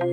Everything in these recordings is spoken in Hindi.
हेलो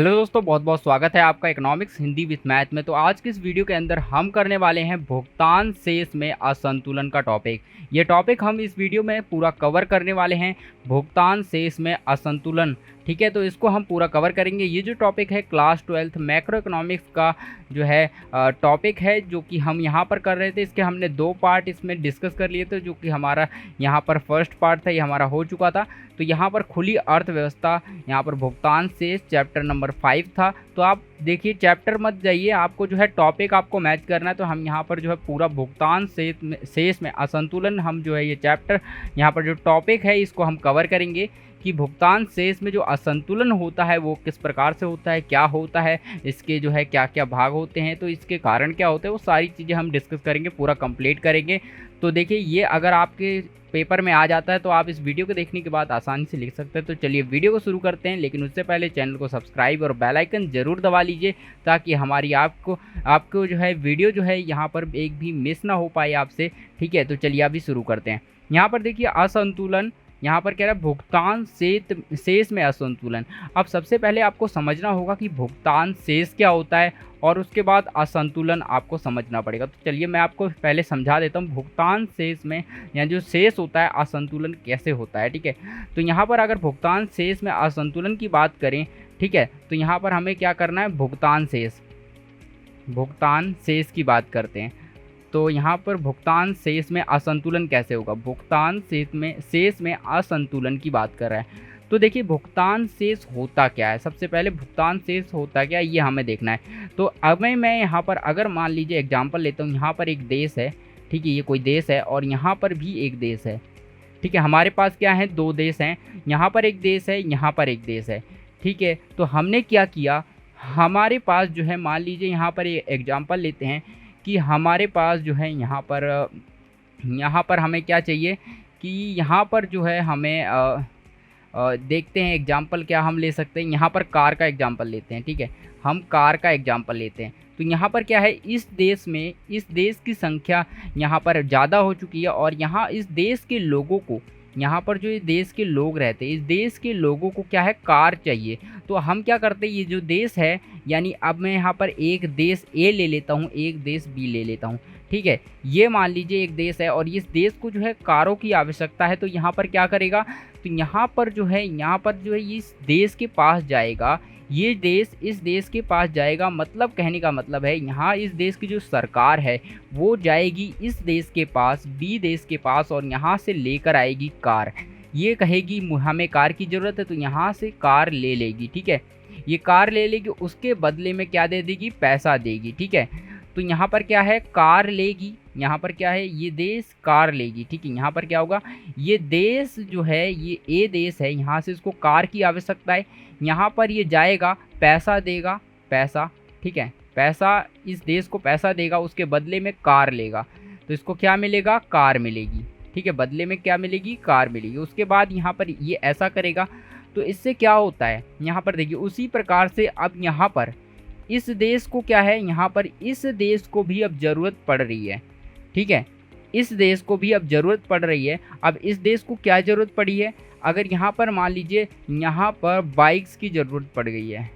दोस्तों, बहुत बहुत स्वागत है आपका इकोनॉमिक्स हिंदी विथ मैथ में। तो आज की इस वीडियो के अंदर हम करने वाले हैं भुगतान शेष में असंतुलन का टॉपिक। ये टॉपिक हम इस वीडियो में पूरा कवर करने वाले हैं, भुगतान शेष में असंतुलन। ठीक है, तो इसको हम पूरा कवर करेंगे। ये जो टॉपिक है क्लास 12 मैक्रो इकोनॉमिक्स का जो है टॉपिक है, जो कि हम यहाँ पर कर रहे थे। इसके हमने 2 पार्ट इसमें डिस्कस कर लिए थे, जो कि हमारा यहाँ पर फर्स्ट पार्ट था, ये हमारा हो चुका था। तो यहाँ पर खुली अर्थव्यवस्था, यहाँ पर भुगतान शेष चैप्टर नंबर 5 था। तो आप देखिए, चैप्टर मत जाइए, आपको जो है टॉपिक आपको मैच करना है। तो हम यहाँ पर जो है पूरा भुगतान शेष में असंतुलन, हम जो है ये चैप्टर यहाँ पर जो टॉपिक है इसको हम कवर करेंगे कि भुगतान शेष में जो असंतुलन होता है वो किस प्रकार से होता है, क्या होता है, इसके जो है क्या क्या भाग होते हैं, तो इसके कारण क्या होते हैं, वो सारी चीज़ें हम डिस्कस करेंगे, पूरा कंप्लीट करेंगे। तो देखिए, ये अगर आपके पेपर में आ जाता है तो आप इस वीडियो को देखने के बाद आसानी से लिख सकते हैं। तो चलिए वीडियो को शुरू करते हैं, लेकिन उससे पहले चैनल को सब्सक्राइब और बेल आइकन ज़रूर दबा लीजिए, ताकि हमारी आपको जो है वीडियो जो है यहाँ पर एक भी मिस ना हो पाए आपसे। ठीक है, तो चलिए अभी शुरू करते हैं। यहाँ पर देखिए, असंतुलन यहाँ पर कह रहा है भुगतान शेष में असंतुलन। अब सबसे पहले आपको समझना होगा कि भुगतान शेष क्या होता है, और उसके बाद असंतुलन आपको समझना पड़ेगा। तो चलिए मैं आपको पहले समझा देता हूँ भुगतान शेष में या जो शेष होता है असंतुलन कैसे होता है। ठीक है, तो यहाँ पर अगर भुगतान शेष में असंतुलन की बात करें, ठीक है, तो यहाँ पर हमें क्या करना है, भुगतान शेष की बात करते हैं। तो यहाँ पर भुगतान शेष में असंतुलन कैसे होगा, भुगतान शेष में असंतुलन की बात कर रहा है। तो देखिए, भुगतान शेष होता क्या है, सबसे पहले भुगतान शेष होता क्या है ये हमें देखना है। तो अब मैं यहाँ पर अगर मान लीजिए एग्जांपल लेता हूँ, यहाँ पर एक देश है, ठीक है, ये कोई देश है और यहाँ पर भी एक देश है। ठीक है, हमारे पास क्या है, 2 देश हैं, यहाँ पर एक देश है, यहाँ पर एक देश है। ठीक है, तो हमने क्या किया, हमारे पास जो है मान लीजिए यहाँ पर एग्जाम्पल लेते हैं कि हमारे पास जो है यहाँ पर हमें क्या चाहिए कि यहाँ पर जो है हमें देखते हैं एग्जाम्पल क्या हम ले सकते हैं। यहाँ पर कार का एग्जाम्पल लेते हैं। ठीक है, हम कार का एग्जाम्पल लेते हैं। तो यहाँ पर क्या है, इस देश की संख्या यहाँ पर ज़्यादा हो चुकी है, और यहाँ इस देश के लोगों को, यहाँ पर जो ये देश के लोग रहते हैं, इस देश के लोगों को क्या है, कार चाहिए। तो हम क्या करते हैं, ये जो देश है, यानी अब मैं यहाँ पर एक देश ए ले लेता हूँ, एक देश बी ले लेता हूँ। ठीक है, ये मान लीजिए एक देश है और इस देश को जो है कारों की आवश्यकता है। तो यहाँ पर क्या करेगा, तो यहाँ पर जो है इस देश के पास जाएगा, ये देश इस देश के पास जाएगा। मतलब कहने का मतलब है, यहाँ इस देश की जो सरकार है वो जाएगी इस देश के पास, बी देश के पास, और यहाँ से लेकर आएगी कार। ये कहेगी हमें कार की ज़रूरत है, तो यहाँ से कार ले लेगी। ठीक है, ये कार ले लेगी, उसके बदले में क्या दे देगी, पैसा देगी। ठीक है, तो यहाँ पर क्या है, कार लेगी, यहाँ पर क्या है, ये देश कार लेगी। ठीक है, यहाँ पर क्या होगा, ये देश जो है, ये ए देश है, यहाँ से इसको कार की आवश्यकता है, यहाँ पर ये जाएगा, पैसा देगा, पैसा। ठीक है, पैसा इस देश को पैसा देगा, उसके बदले में कार लेगा, तो इसको क्या मिलेगा, कार मिलेगी। ठीक है, बदले में क्या मिलेगी, कार मिलेगी। उसके बाद यहाँ पर ये ऐसा करेगा, तो इससे क्या होता है, यहाँ पर देखिए, उसी प्रकार से अब यहाँ पर इस देश को क्या है, यहाँ पर इस देश को भी अब ज़रूरत पड़ रही है। ठीक है, इस देश को भी अब ज़रूरत पड़ रही है। अब इस देश को क्या ज़रूरत पड़ी है, अगर यहाँ पर मान लीजिए यहाँ पर बाइक्स की ज़रूरत पड़ गई है,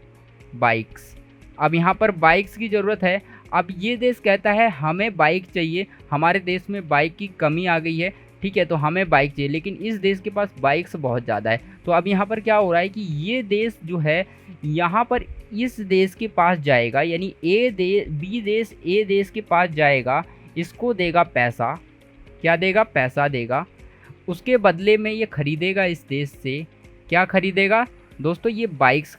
बाइक्स, अब यहाँ पर बाइक्स की ज़रूरत है। अब ये देश कहता है हमें बाइक चाहिए, हमारे देश में बाइक की कमी आ गई है। ठीक है, तो हमें बाइक चाहिए, लेकिन इस देश के पास बाइक्स बहुत ज़्यादा है। तो अब यहाँ पर क्या हो रहा है कि ये देश जो है यहाँ पर इस देश के पास जाएगा, यानी बी देश ए देश के पास जाएगा, इसको देगा पैसा, क्या देगा, पैसा देगा। उसके बदले में ये खरीदेगा इस देश से, क्या खरीदेगा दोस्तों, ये बाइक्स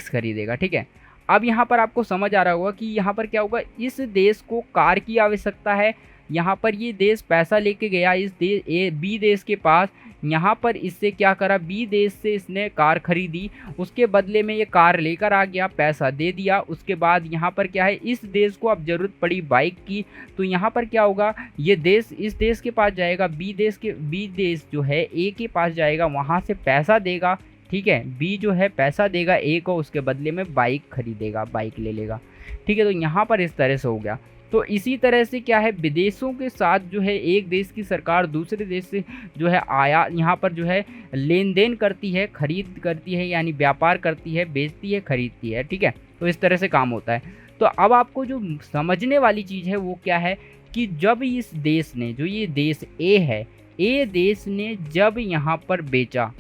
खरीदेगा। ठीक है, अब यहाँ पर आपको समझ आ रहा होगा कि यहाँ पर क्या होगा, इस देश को कार की आवश्यकता है, यहाँ पर ये देश पैसा लेके गया इस बी देश के पास, यहाँ पर इससे क्या करा, बी देश से इसने कार खरीदी, उसके बदले में ये कार लेकर आ गया, पैसा दे दिया। उसके बाद यहाँ पर क्या है, इस देश को अब ज़रूरत पड़ी बाइक की, तो यहाँ पर क्या होगा, ये देश इस देश के पास जाएगा, बी देश जो है ए के पास जाएगा, वहाँ से पैसा देगा। ठीक है, बी जो है पैसा देगा ए को, उसके बदले में बाइक खरीदेगा, बाइक ले लेगा। ठीक है, तो यहाँ पर इस तरह से हो गया। तो इसी तरह से क्या है, विदेशों के साथ जो है एक देश की सरकार दूसरे देश से जो है आया यहाँ पर जो है लेन देन करती है, खरीद करती है, यानी व्यापार करती है, बेचती है, खरीदती है, ठीक है। तो इस तरह से काम होता है। तो अब आपको जो समझने वाली चीज़ है वो क्या है कि जब इस देश ने, जो ये देश ए है, ए देश ने जब यहाँ पर बेचा,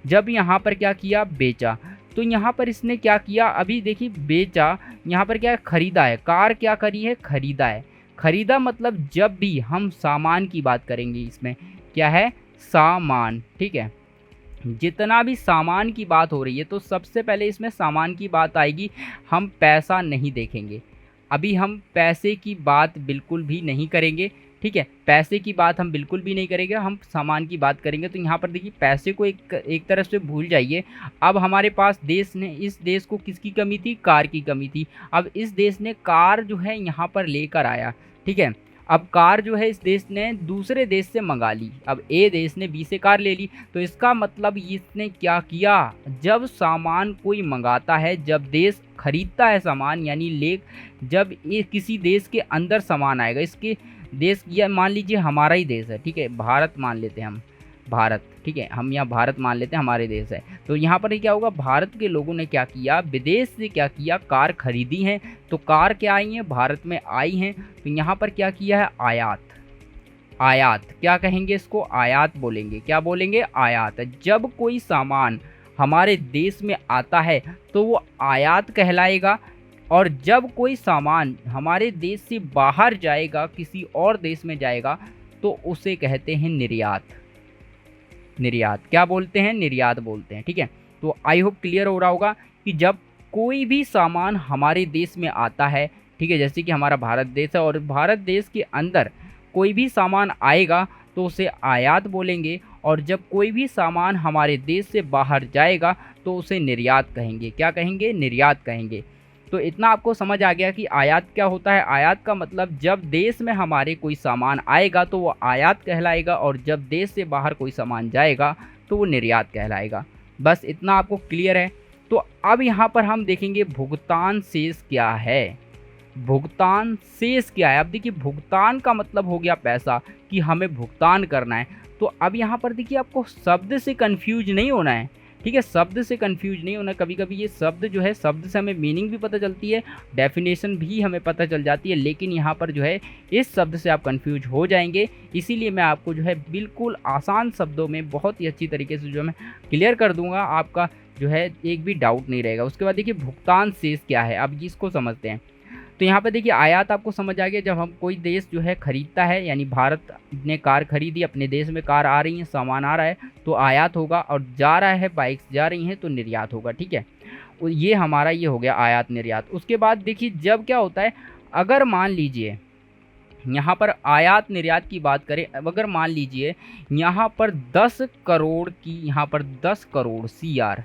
जब यहाँ पर क्या किया, बेचा, तो यहाँ पर इसने क्या किया, अभी देखिए बेचा, यहाँ पर क्या है, खरीदा है, कार क्या करी है, खरीदा है। खरीदा मतलब जब भी हम सामान की बात करेंगे, इसमें क्या है, सामान, ठीक है। जितना भी सामान की बात हो रही है तो सबसे पहले इसमें सामान की बात आएगी, हम पैसा नहीं देखेंगे। अभी हम पैसे की बात बिल्कुल भी नहीं करेंगे, ठीक है, पैसे की बात हम बिल्कुल भी नहीं करेंगे, हम सामान की बात करेंगे। तो यहाँ पर देखिए पैसे को एक तरफ से भूल जाइए। अब हमारे पास देश ने, इस देश को किसकी कमी थी, कार की कमी थी। अब इस देश ने कार जो है यहाँ पर लेकर आया, ठीक है। अब कार जो है इस देश ने दूसरे देश से मंगा ली, अब ए देश ने बी से कार ले ली। तो इसका मतलब इसने क्या किया, जब सामान कोई मंगाता है, जब देश खरीदता है सामान, यानी जब ये किसी देश के अंदर सामान आएगा, इसके देश, या मान लीजिए हमारा ही देश है, ठीक है, भारत मान लेते हैं हम, भारत, ठीक है, हम यहाँ भारत मान लेते हैं, हमारे देश है। तो यहाँ पर क्या होगा, भारत के लोगों ने क्या किया, विदेश से क्या किया, कार खरीदी हैं। तो कार क्या आई हैं, भारत में आई हैं। तो यहाँ पर क्या किया है, आयात, आयात क्या कहेंगे इसको, आयात बोलेंगे, क्या बोलेंगे, आयात। जब कोई सामान हमारे देश में आता है तो वो आयात कहलाएगा, और जब कोई सामान हमारे देश से बाहर जाएगा, किसी और देश में जाएगा, तो उसे कहते हैं निर्यात। निर्यात क्या बोलते हैं, निर्यात बोलते हैं, ठीक है। तो आई होप क्लियर हो रहा होगा कि जब कोई भी सामान हमारे देश में आता है, ठीक है, जैसे कि हमारा भारत देश है, और भारत देश के अंदर कोई भी सामान आएगा तो उसे आयात बोलेंगे, और जब कोई भी सामान हमारे देश से बाहर जाएगा तो उसे निर्यात कहेंगे। क्या कहेंगे, निर्यात कहेंगे। तो इतना आपको समझ आ गया कि आयात क्या होता है। आयात का मतलब जब देश में हमारे कोई सामान आएगा तो वो आयात कहलाएगा, और जब देश से बाहर कोई सामान जाएगा तो वो निर्यात कहलाएगा। बस इतना आपको क्लियर है। तो अब यहाँ पर हम देखेंगे भुगतान शेष क्या है। भुगतान शेष क्या है, अब देखिए भुगतान का मतलब हो गया पैसा, कि हमें भुगतान करना है। तो अब यहाँ पर देखिए आपको शब्द से कंफ्यूज नहीं होना है, ठीक है, शब्द से कंफ्यूज नहीं होना। कभी कभी ये शब्द जो है, शब्द से हमें मीनिंग भी पता चलती है, डेफिनेशन भी हमें पता चल जाती है, लेकिन यहाँ पर जो है इस शब्द से आप कंफ्यूज हो जाएंगे। इसीलिए मैं आपको जो है बिल्कुल आसान शब्दों में बहुत ही अच्छी तरीके से जो मैं क्लियर कर दूंगा, आपका जो है एक भी डाउट नहीं रहेगा। उसके बाद देखिए भुगतान शेष क्या है, अब इसको समझते हैं। तो यहाँ पे देखिए आयात आपको समझ आ गया, जब हम कोई देश जो है खरीदता है, यानी भारत ने कार खरीदी, अपने देश में कार आ रही है, सामान आ रहा है, तो आयात होगा, और जा रहा है, बाइक्स जा रही हैं तो निर्यात होगा, ठीक है। और ये हमारा ये हो गया आयात निर्यात। उसके बाद देखिए जब क्या होता है, अगर मान लीजिए यहाँ पर आयात निर्यात की बात करें, अगर मान लीजिए यहाँ पर 10 करोड़ की, यहाँ पर 10 करोड़ CR,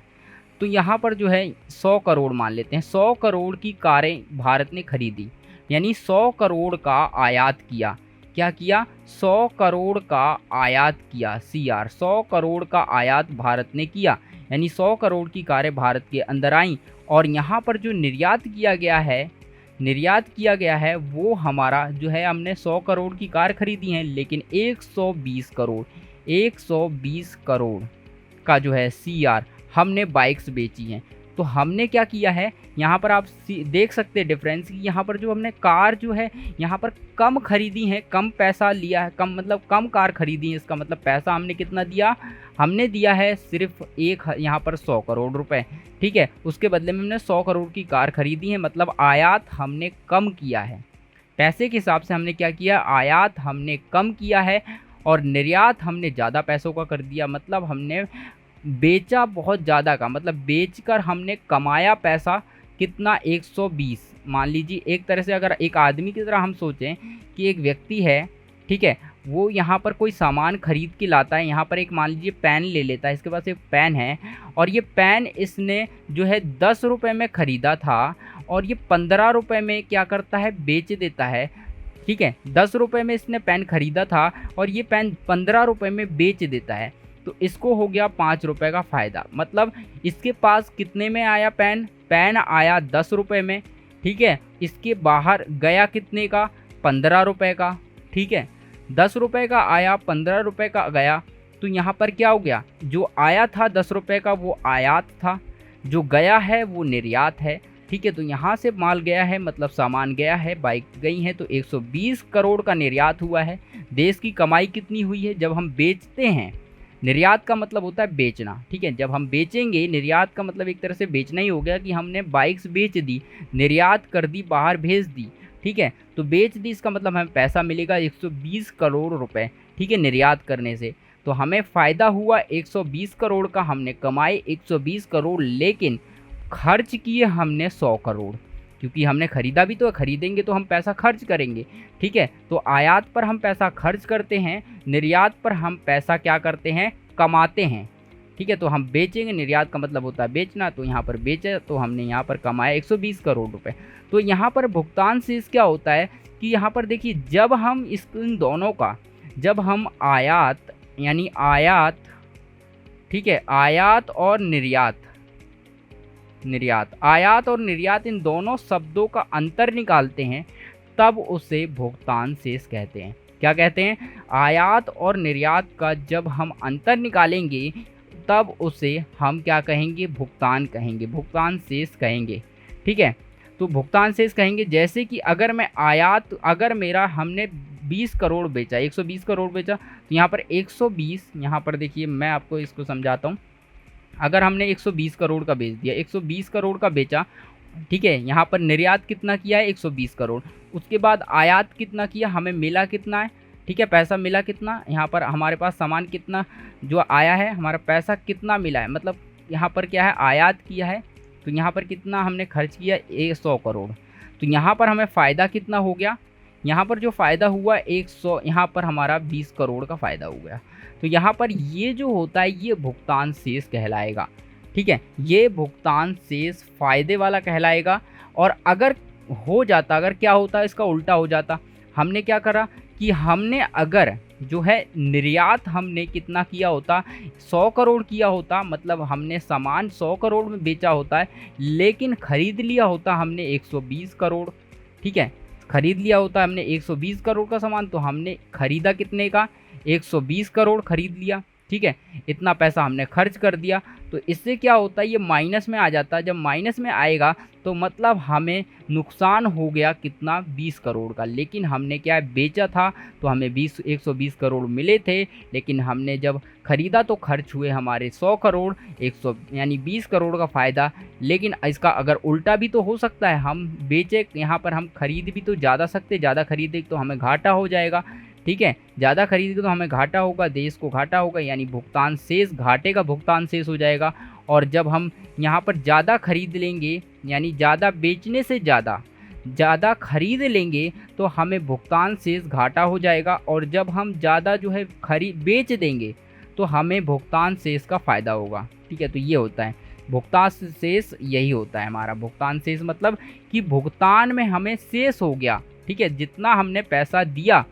तो यहाँ पर जो है 100 करोड़ मान लेते हैं, 100 करोड़ की कारें भारत ने खरीदी, यानी 100 करोड़ का आयात किया। क्या किया, 100 करोड़ का आयात किया, CR 100 करोड़ का आयात भारत ने किया, यानी 100 करोड़ की कारें भारत के अंदर आईं। और यहाँ पर जो निर्यात किया गया है, निर्यात किया गया है वो हमारा जो है, हमने 100 करोड़ की कार खरीदी हैं, लेकिन 120 करोड़, 120 करोड़ का जो है CR हमने बाइक्स बेची हैं। तो हमने क्या किया है, यहाँ पर आप देख सकते हैं डिफरेंस, कि यहाँ पर जो हमने कार जो है यहाँ पर कम खरीदी है, कम पैसा लिया है, कम मतलब कम कार खरीदी है। इसका मतलब पैसा हमने कितना दिया, हमने दिया है सिर्फ यहाँ पर 100 करोड़ रुपए, ठीक है। उसके बदले में हमने 100 करोड़ की कार खरीदी है, मतलब आयात हमने कम किया है। पैसे के हिसाब से हमने क्या किया, आयात हमने कम किया है, और निर्यात हमने ज़्यादा पैसों का कर दिया, मतलब हमने बेचा बहुत ज़्यादा का, मतलब बेचकर हमने कमाया पैसा कितना, 120। मान लीजिए एक तरह से अगर एक आदमी की तरह हम सोचें कि एक व्यक्ति है, ठीक है, वो यहाँ पर कोई सामान खरीद के लाता है, यहाँ पर एक मान लीजिए पेन ले लेता है, इसके पास एक पेन है, और ये पेन इसने जो है 10 रुपये में ख़रीदा था, और ये 15 रुपये में क्या करता है, बेच देता है, ठीक है। 10 रुपये में इसने पेन ख़रीदा था और ये पेन 15 रुपये में बेच देता है, तो इसको हो गया 5 रुपये का फ़ायदा। मतलब इसके पास कितने में आया पेन, पेन आया 10 रुपये में, ठीक है। इसके बाहर गया कितने का, 15 रुपये का, ठीक है, 10 रुपये का आया, 15 रुपये का गया, तो यहाँ पर क्या हो गया, जो आया था 10 रुपये का वो आयात था, जो गया है वो निर्यात है, ठीक है। तो यहाँ से माल गया है मतलब सामान गया है, बाइक गई है, तो 120 करोड़ का निर्यात हुआ है। देश की कमाई कितनी हुई है, जब हम बेचते हैं, निर्यात का मतलब होता है बेचना, ठीक है, जब हम बेचेंगे, निर्यात का मतलब एक तरह से बेचना ही हो गया कि हमने बाइक्स बेच दी, निर्यात कर दी, बाहर भेज दी, ठीक है, तो बेच दी, इसका मतलब हमें पैसा मिलेगा 120 करोड़ रुपए, ठीक है, निर्यात करने से। तो हमें फ़ायदा हुआ 120 करोड़ का, हमने कमाए 120 करोड़, लेकिन खर्च किए हमने 100 करोड़, क्योंकि हमने ख़रीदा भी तो, खरीदेंगे तो हम पैसा खर्च करेंगे, ठीक है। तो आयात पर हम पैसा खर्च करते हैं, निर्यात पर हम पैसा क्या करते हैं, कमाते हैं, ठीक है। तो हम बेचेंगे, निर्यात का मतलब होता है बेचना, तो यहाँ पर बेचे तो हमने यहाँ पर कमाया 120 करोड़ रुपए। तो यहाँ पर भुगतान शेष क्या होता है कि यहाँ पर देखिए, जब हम इन दोनों का, जब हम आयात यानी आयात, ठीक है, आयात और निर्यात, आयात और निर्यात इन दोनों शब्दों का अंतर निकालते हैं, तब उसे भुगतान शेष कहते हैं। क्या कहते हैं, आयात और निर्यात का जब हम अंतर निकालेंगे तब उसे हम क्या कहेंगे, भुगतान कहेंगे, भुगतान शेष कहेंगे, ठीक है। तो भुगतान शेष कहेंगे, जैसे कि अगर मैं आयात, अगर मेरा हमने 20 करोड़ बेचा, 120 करोड़ बेचा, तो यहाँ पर 120, यहाँ पर देखिए मैं आपको इसको समझाता हूँ, अगर हमने 120 करोड़ का बेच दिया, 120 करोड़ का बेचा, ठीक है, यहाँ पर निर्यात कितना किया है, 120 करोड़, उसके बाद आयात कितना किया, हमें मिला कितना है, ठीक है, पैसा मिला कितना, यहाँ पर हमारे पास सामान कितना जो आया है, हमारा पैसा कितना मिला है, मतलब यहाँ पर क्या है, आयात किया है, तो यहाँ पर कितना हमने खर्च किया, 100 करोड़, तो यहाँ पर हमें फ़ायदा कितना हो गया, यहाँ पर जो फ़ायदा हुआ 100, यहाँ पर हमारा 20 करोड़ का फ़ायदा हो गया। तो यहाँ पर ये जो होता है ये भुगतान शेष कहलाएगा, ठीक है, ये भुगतान शेष फ़ायदे वाला कहलाएगा। और अगर हो जाता, अगर क्या होता, इसका उल्टा हो जाता, हमने क्या करा कि हमने अगर जो है निर्यात हमने कितना किया होता, 100 करोड़ किया होता, मतलब हमने सामान 100 करोड़ में बेचा होता है, लेकिन ख़रीद लिया होता हमने 120 करोड़, ठीक है, ख़रीद लिया होता हमने 120 करोड़ का सामान, तो हमने ख़रीदा कितने का, 120 करोड़ ख़रीद लिया, ठीक है, इतना पैसा हमने खर्च कर दिया। तो इससे क्या होता है, ये माइनस में आ जाता है, जब माइनस में आएगा तो मतलब हमें नुकसान हो गया कितना, 20 करोड़ का, लेकिन हमने क्या है, बेचा था तो हमें 120 करोड़ मिले थे, लेकिन हमने जब ख़रीदा तो खर्च हुए हमारे 100 करोड़, 100 यानी 20 करोड़ का फ़ायदा। लेकिन इसका अगर उल्टा भी तो हो सकता है, हम बेचे, यहाँ पर हम खरीद भी तो ज़्यादा सकते, ज़्यादा खरीदे तो हमें घाटा हो जाएगा, ठीक है, ज़्यादा खरीदेंगे तो हमें घाटा होगा, देश को घाटा होगा, यानी भुगतान शेष, घाटे का भुगतान शेष हो जाएगा। और जब हम यहाँ पर ज़्यादा खरीद लेंगे, यानी ज़्यादा बेचने से ज़्यादा खरीद लेंगे तो हमें भुगतान शेष घाटा हो जाएगा, और जब हम ज़्यादा जो है बेच देंगे तो हमें भुगतान शेष का फ़ायदा होगा, ठीक है। तो ये होता है भुगतान शेष, यही होता है हमारा भुगतान शेष, मतलब कि भुगतान में हमें शेष हो गया, ठीक है, जितना हमने पैसा दिया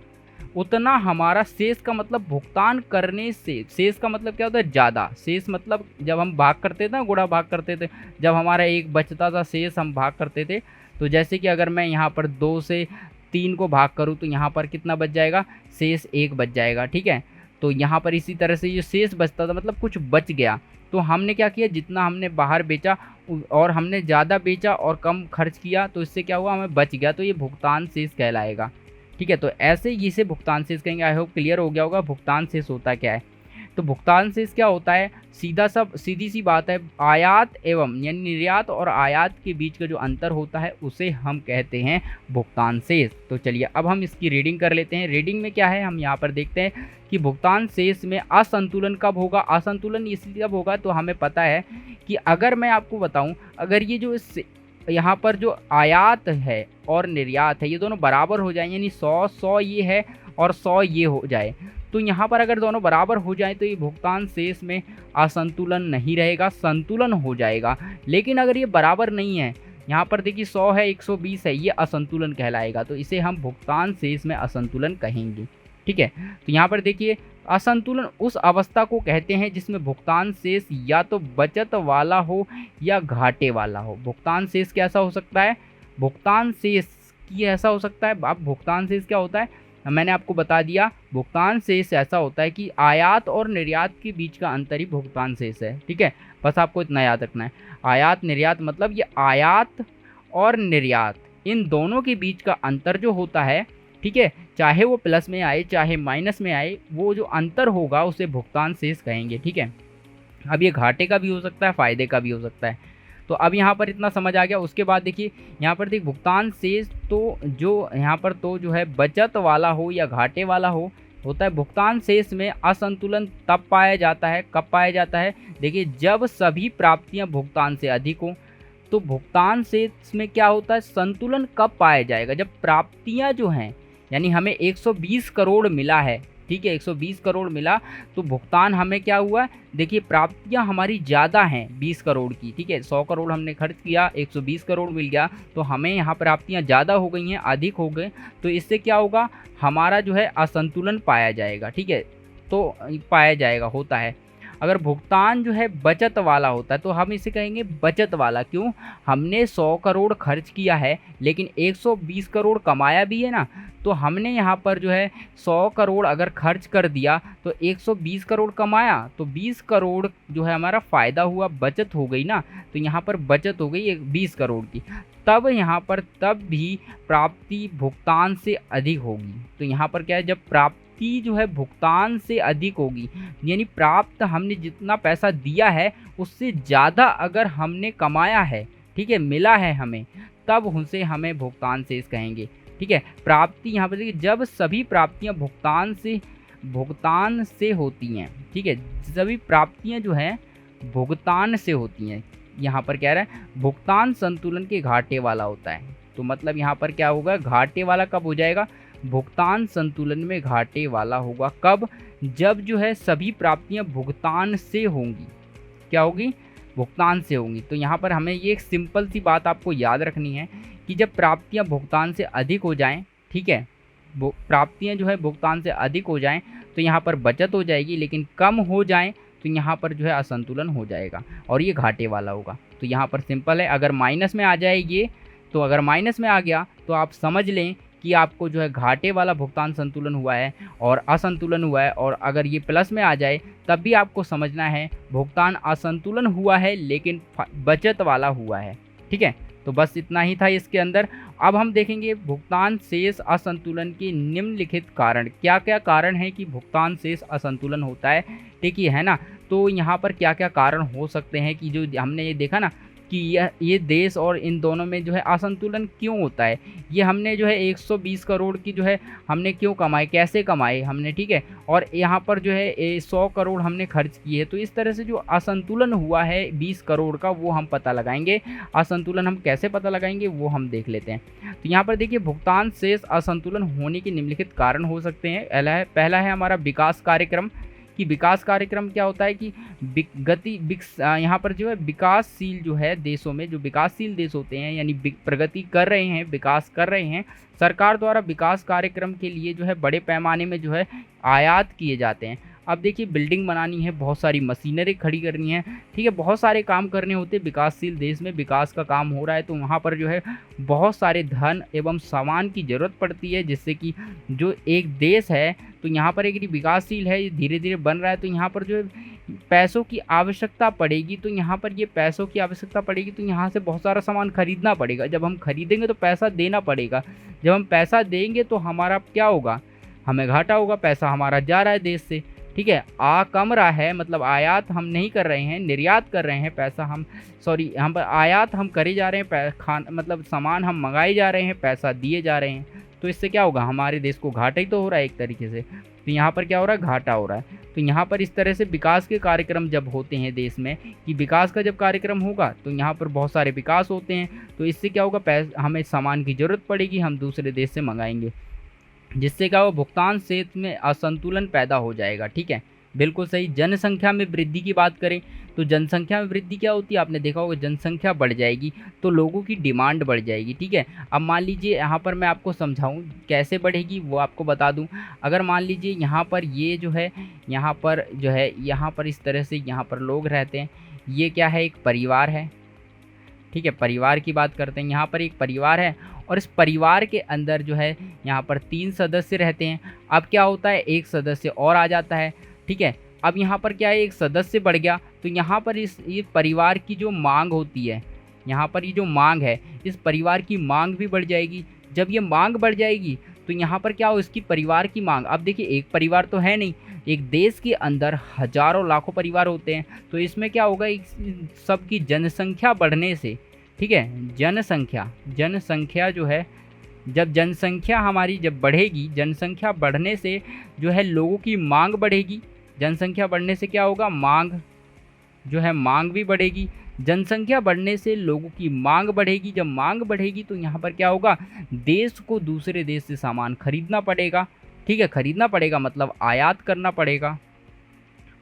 उतना हमारा शेष का मतलब भुगतान करने से, शेष का मतलब क्या होता है, ज़्यादा, शेष मतलब जब हम भाग करते थे ना, गुणा भाग करते थे, जब हमारा एक बचता था शेष हम भाग करते थे, तो जैसे कि अगर मैं यहाँ पर 2 से 3 को भाग करूँ तो यहाँ पर कितना बच जाएगा, शेष 1 बच जाएगा, ठीक है। तो यहाँ पर इसी तरह से ये शेष बचता था, मतलब कुछ बच गया, तो हमने क्या किया, जितना हमने बाहर बेचा और हमने ज़्यादा बेचा और कम खर्च किया, तो इससे क्या हुआ, हमें बच गया, तो ये भुगतान शेष कहलाएगा, ठीक है। तो ऐसे इसे भुगतान शेष कहेंगे। आई होप क्लियर हो गया होगा भुगतान शेष होता क्या है। तो भुगतान शेष क्या होता है, सीधी सी बात है, आयात एवं यानी निर्यात और आयात के बीच का जो अंतर होता है उसे हम कहते हैं भुगतान शेष। तो चलिए अब हम इसकी रीडिंग कर लेते हैं। रीडिंग में क्या है, हम यहाँ पर देखते हैं कि भुगतान शेष में असंतुलन कब होगा। असंतुलन इसलिए कब होगा, तो हमें पता है कि अगर मैं आपको बताऊँ, अगर ये जो यहाँ पर जो आयात है और निर्यात है ये दोनों बराबर हो जाए, यानी 100 ये है और 100 ये हो जाए, तो यहाँ पर अगर दोनों बराबर हो जाए तो ये भुगतान शेष में असंतुलन नहीं रहेगा, संतुलन हो जाएगा। लेकिन अगर ये बराबर नहीं है, यहाँ पर देखिए 100 है 120 है, ये असंतुलन कहलाएगा, तो इसे हम भुगतान शेष में असंतुलन कहेंगे, ठीक है। तो यहाँ पर देखिए असंतुलन उस अवस्था को कहते हैं जिसमें भुगतान शेष या तो बचत वाला हो या घाटे वाला हो। भुगतान शेष कैसा हो सकता है, भुगतान शेष कि ऐसा हो सकता है। अब भुगतान शेष क्या होता है, मैंने आपको बता दिया। भुगतान शेष ऐसा होता है कि आयात और निर्यात के बीच का अंतर ही भुगतान शेष है, ठीक है। बस आपको इतना याद रखना है। आयात निर्यात मतलब ये आयात और निर्यात इन दोनों के बीच का अंतर जो होता है, ठीक है, चाहे वो प्लस में आए चाहे माइनस में आए, वो जो अंतर होगा उसे भुगतान शेष कहेंगे, ठीक है। अब ये घाटे का भी हो सकता है, फायदे का भी हो सकता है। तो अब यहाँ पर इतना समझ आ गया। उसके बाद देखिए यहाँ पर देखिए भुगतान शेष तो जो यहाँ पर तो जो है बचत वाला हो या घाटे वाला हो होता है। भुगतान शेष में असंतुलन तब पाया जाता है, कब पाया जाता है, देखिए जब सभी प्राप्तियाँ भुगतान से अधिक हो। तो भुगतान शेष में क्या होता है, संतुलन कब पाया जाएगा, जब प्राप्तियाँ जो हैं, यानी हमें 120 करोड़ मिला है, ठीक है, 120 करोड़ मिला तो भुगतान हमें क्या हुआ है, देखिए प्राप्तियां हमारी ज़्यादा हैं 20 करोड़ की, ठीक है। 100 करोड़ हमने खर्च किया, 120 करोड़ मिल गया, तो हमें यहाँ प्राप्तियां ज़्यादा हो गई हैं, अधिक हो गए। तो इससे क्या होगा, हमारा जो है असंतुलन पाया जाएगा, ठीक है। तो पाया जाएगा, होता है। अगर भुगतान जो है बचत वाला होता है तो हम इसे कहेंगे बचत वाला। क्यों, हमने 100 करोड़ खर्च किया है लेकिन 120 करोड़ कमाया भी है ना। तो हमने यहाँ पर जो है 100 करोड़ अगर खर्च कर दिया तो 120 करोड़ कमाया, तो 20 करोड़ जो है हमारा फ़ायदा हुआ, बचत हो गई ना। तो यहाँ पर बचत हो गई 20 करोड़ की। तब यहाँ पर तब भी प्राप्ति भुगतान से अधिक होगी। तो यहाँ पर क्या है, जब प्राप्ति जो है भुगतान से अधिक होगी, यानी प्राप्त हमने जितना पैसा दिया है उससे ज़्यादा अगर हमने कमाया है, ठीक है, मिला है हमें, तब उनसे हमें भुगतान शेष कहेंगे, ठीक है। प्राप्ति यहाँ पर देखिए जब सभी प्राप्तियाँ भुगतान से होती हैं, ठीक है, सभी प्राप्तियाँ जो हैं भुगतान से होती हैं। यहाँ पर क्या रहा है, भुगतान संतुलन के घाटे वाला होता है। तो मतलब यहाँ पर क्या होगा, घाटे वाला कब हो जाएगा, भुगतान संतुलन में घाटे वाला होगा। कब, जब जो है सभी प्राप्तियां भुगतान से होंगी। क्या होगी, भुगतान से होंगी। तो यहाँ पर हमें ये एक सिंपल सी बात आपको याद रखनी है कि जब प्राप्तियां भुगतान से अधिक हो जाएं, ठीक है, प्राप्तियां जो है भुगतान से अधिक हो जाएं तो यहाँ पर बचत हो जाएगी, लेकिन कम हो जाएं तो यहाँ पर जो है असंतुलन हो जाएगा और ये घाटे वाला होगा। तो यहाँ पर सिंपल है, अगर माइनस में आ जाए ये, तो अगर माइनस में आ गया तो आप समझ लें कि आपको जो है घाटे वाला भुगतान संतुलन हुआ है और असंतुलन हुआ है। और अगर ये प्लस में आ जाए तब भी आपको समझना है भुगतान असंतुलन हुआ है लेकिन बचत वाला हुआ है, ठीक है। तो बस इतना ही था इसके अंदर। अब हम देखेंगे भुगतान शेष असंतुलन के निम्नलिखित कारण। क्या क्या कारण है कि भुगतान शेष असंतुलन होता है, ठीक है ना। तो यहाँ पर क्या क्या कारण हो सकते हैं कि जो हमने ये देखा ना कि ये देश और इन दोनों में जो है असंतुलन क्यों होता है। ये हमने जो है 120 करोड़ की जो है हमने क्यों कमाए, कैसे कमाए हमने, ठीक है। और यहाँ पर जो है 100 करोड़ हमने खर्च किए। तो इस तरह से जो असंतुलन हुआ है 20 करोड़ का वो हम पता लगाएंगे। असंतुलन हम कैसे पता लगाएंगे वो हम देख लेते हैं। तो यहाँ पर देखिए भुगतान शेष असंतुलन होने के निम्नलिखित कारण हो सकते हैं। पहला है हमारा विकास कार्यक्रम। कि विकास कार्यक्रम क्या होता है कि यहाँ पर जो है विकासशील जो है देशों में, जो विकासशील देश होते हैं यानी प्रगति कर रहे हैं, विकास कर रहे हैं, सरकार द्वारा विकास कार्यक्रम के लिए जो है बड़े पैमाने में जो है आयात किए जाते हैं। अब देखिए बिल्डिंग बनानी है, बहुत सारी मशीनरी खड़ी करनी है, ठीक है, बहुत सारे काम करने होते हैं। विकासशील देश में विकास का काम हो रहा है तो वहाँ पर जो है बहुत सारे धन एवं सामान की ज़रूरत पड़ती है, जिससे कि जो एक देश है तो यहाँ पर एक विकासशील है, धीरे धीरे बन रहा है, तो यहाँ पर जो है पैसों की आवश्यकता पड़ेगी। तो यहाँ पर ये पैसों की आवश्यकता पड़ेगी तो यहाँ से बहुत सारा सामान खरीदना पड़ेगा। जब हम खरीदेंगे तो पैसा देना पड़ेगा। जब हम पैसा देंगे तो हमारा क्या होगा, हमें घाटा होगा, पैसा हमारा जा रहा है देश से, ठीक है, आ कम रहा है, मतलब आयात हम नहीं कर रहे हैं, निर्यात कर रहे हैं, पैसा हम हम पर आयात हम करे जा रहे हैं, मतलब सामान हम मंगाए जा रहे हैं, पैसा दिए जा रहे हैं। तो इससे क्या होगा, हमारे देश को घाटा ही तो हो रहा है एक तरीके से। तो यहाँ पर क्या हो रहा है, घाटा हो रहा है। तो यहाँ पर इस तरह से विकास के कार्यक्रम जब होते हैं देश में, कि विकास का जब कार्यक्रम होगा तो यहाँ पर बहुत सारे विकास होते हैं, तो इससे क्या होगा, हमें सामान की ज़रूरत पड़ेगी, हम दूसरे देश से मंगाएंगे, जिससे क्या हो, भुगतान शेष में असंतुलन पैदा हो जाएगा, ठीक है, बिल्कुल सही। जनसंख्या में वृद्धि की बात करें तो जनसंख्या में वृद्धि क्या होती है, आपने देखा होगा, जनसंख्या बढ़ जाएगी तो लोगों की डिमांड बढ़ जाएगी, ठीक है। अब मान लीजिए यहाँ पर मैं आपको समझाऊँ कैसे बढ़ेगी वो आपको बता दूँ। अगर मान लीजिए यहाँ पर ये जो है, यहाँ पर जो है, यहाँ पर इस तरह से यहाँ पर लोग रहते हैं, ये क्या है, एक परिवार है, ठीक है, परिवार की बात करते हैं। यहाँ पर एक परिवार है और इस परिवार के अंदर जो है यहाँ पर 3 सदस्य रहते हैं। अब क्या होता है, एक सदस्य और आ जाता है, ठीक है। अब यहाँ पर क्या है, एक सदस्य बढ़ गया, तो यहाँ पर ये परिवार की जो मांग होती है, यहाँ पर ये जो मांग है, इस परिवार की मांग भी बढ़ जाएगी। जब ये मांग बढ़ जाएगी तो यहाँ पर क्या हो, इसकी परिवार की मांग, अब देखिए एक परिवार तो है नहीं, एक देश के अंदर हजारों लाखों परिवार होते हैं, तो इसमें क्या होगा, सबकी जनसंख्या बढ़ने से, ठीक है, जनसंख्या जो है, जब जनसंख्या हमारी जब बढ़ेगी, जनसंख्या बढ़ने से जो है लोगों की मांग बढ़ेगी। जनसंख्या बढ़ने से क्या होगा, मांग जो है, मांग भी बढ़ेगी। जनसंख्या बढ़ने से लोगों की मांग बढ़ेगी। जब मांग बढ़ेगी तो यहाँ पर क्या होगा, देश को दूसरे देश से सामान खरीदना पड़ेगा, ठीक है। खरीदना पड़ेगा मतलब आयात करना पड़ेगा,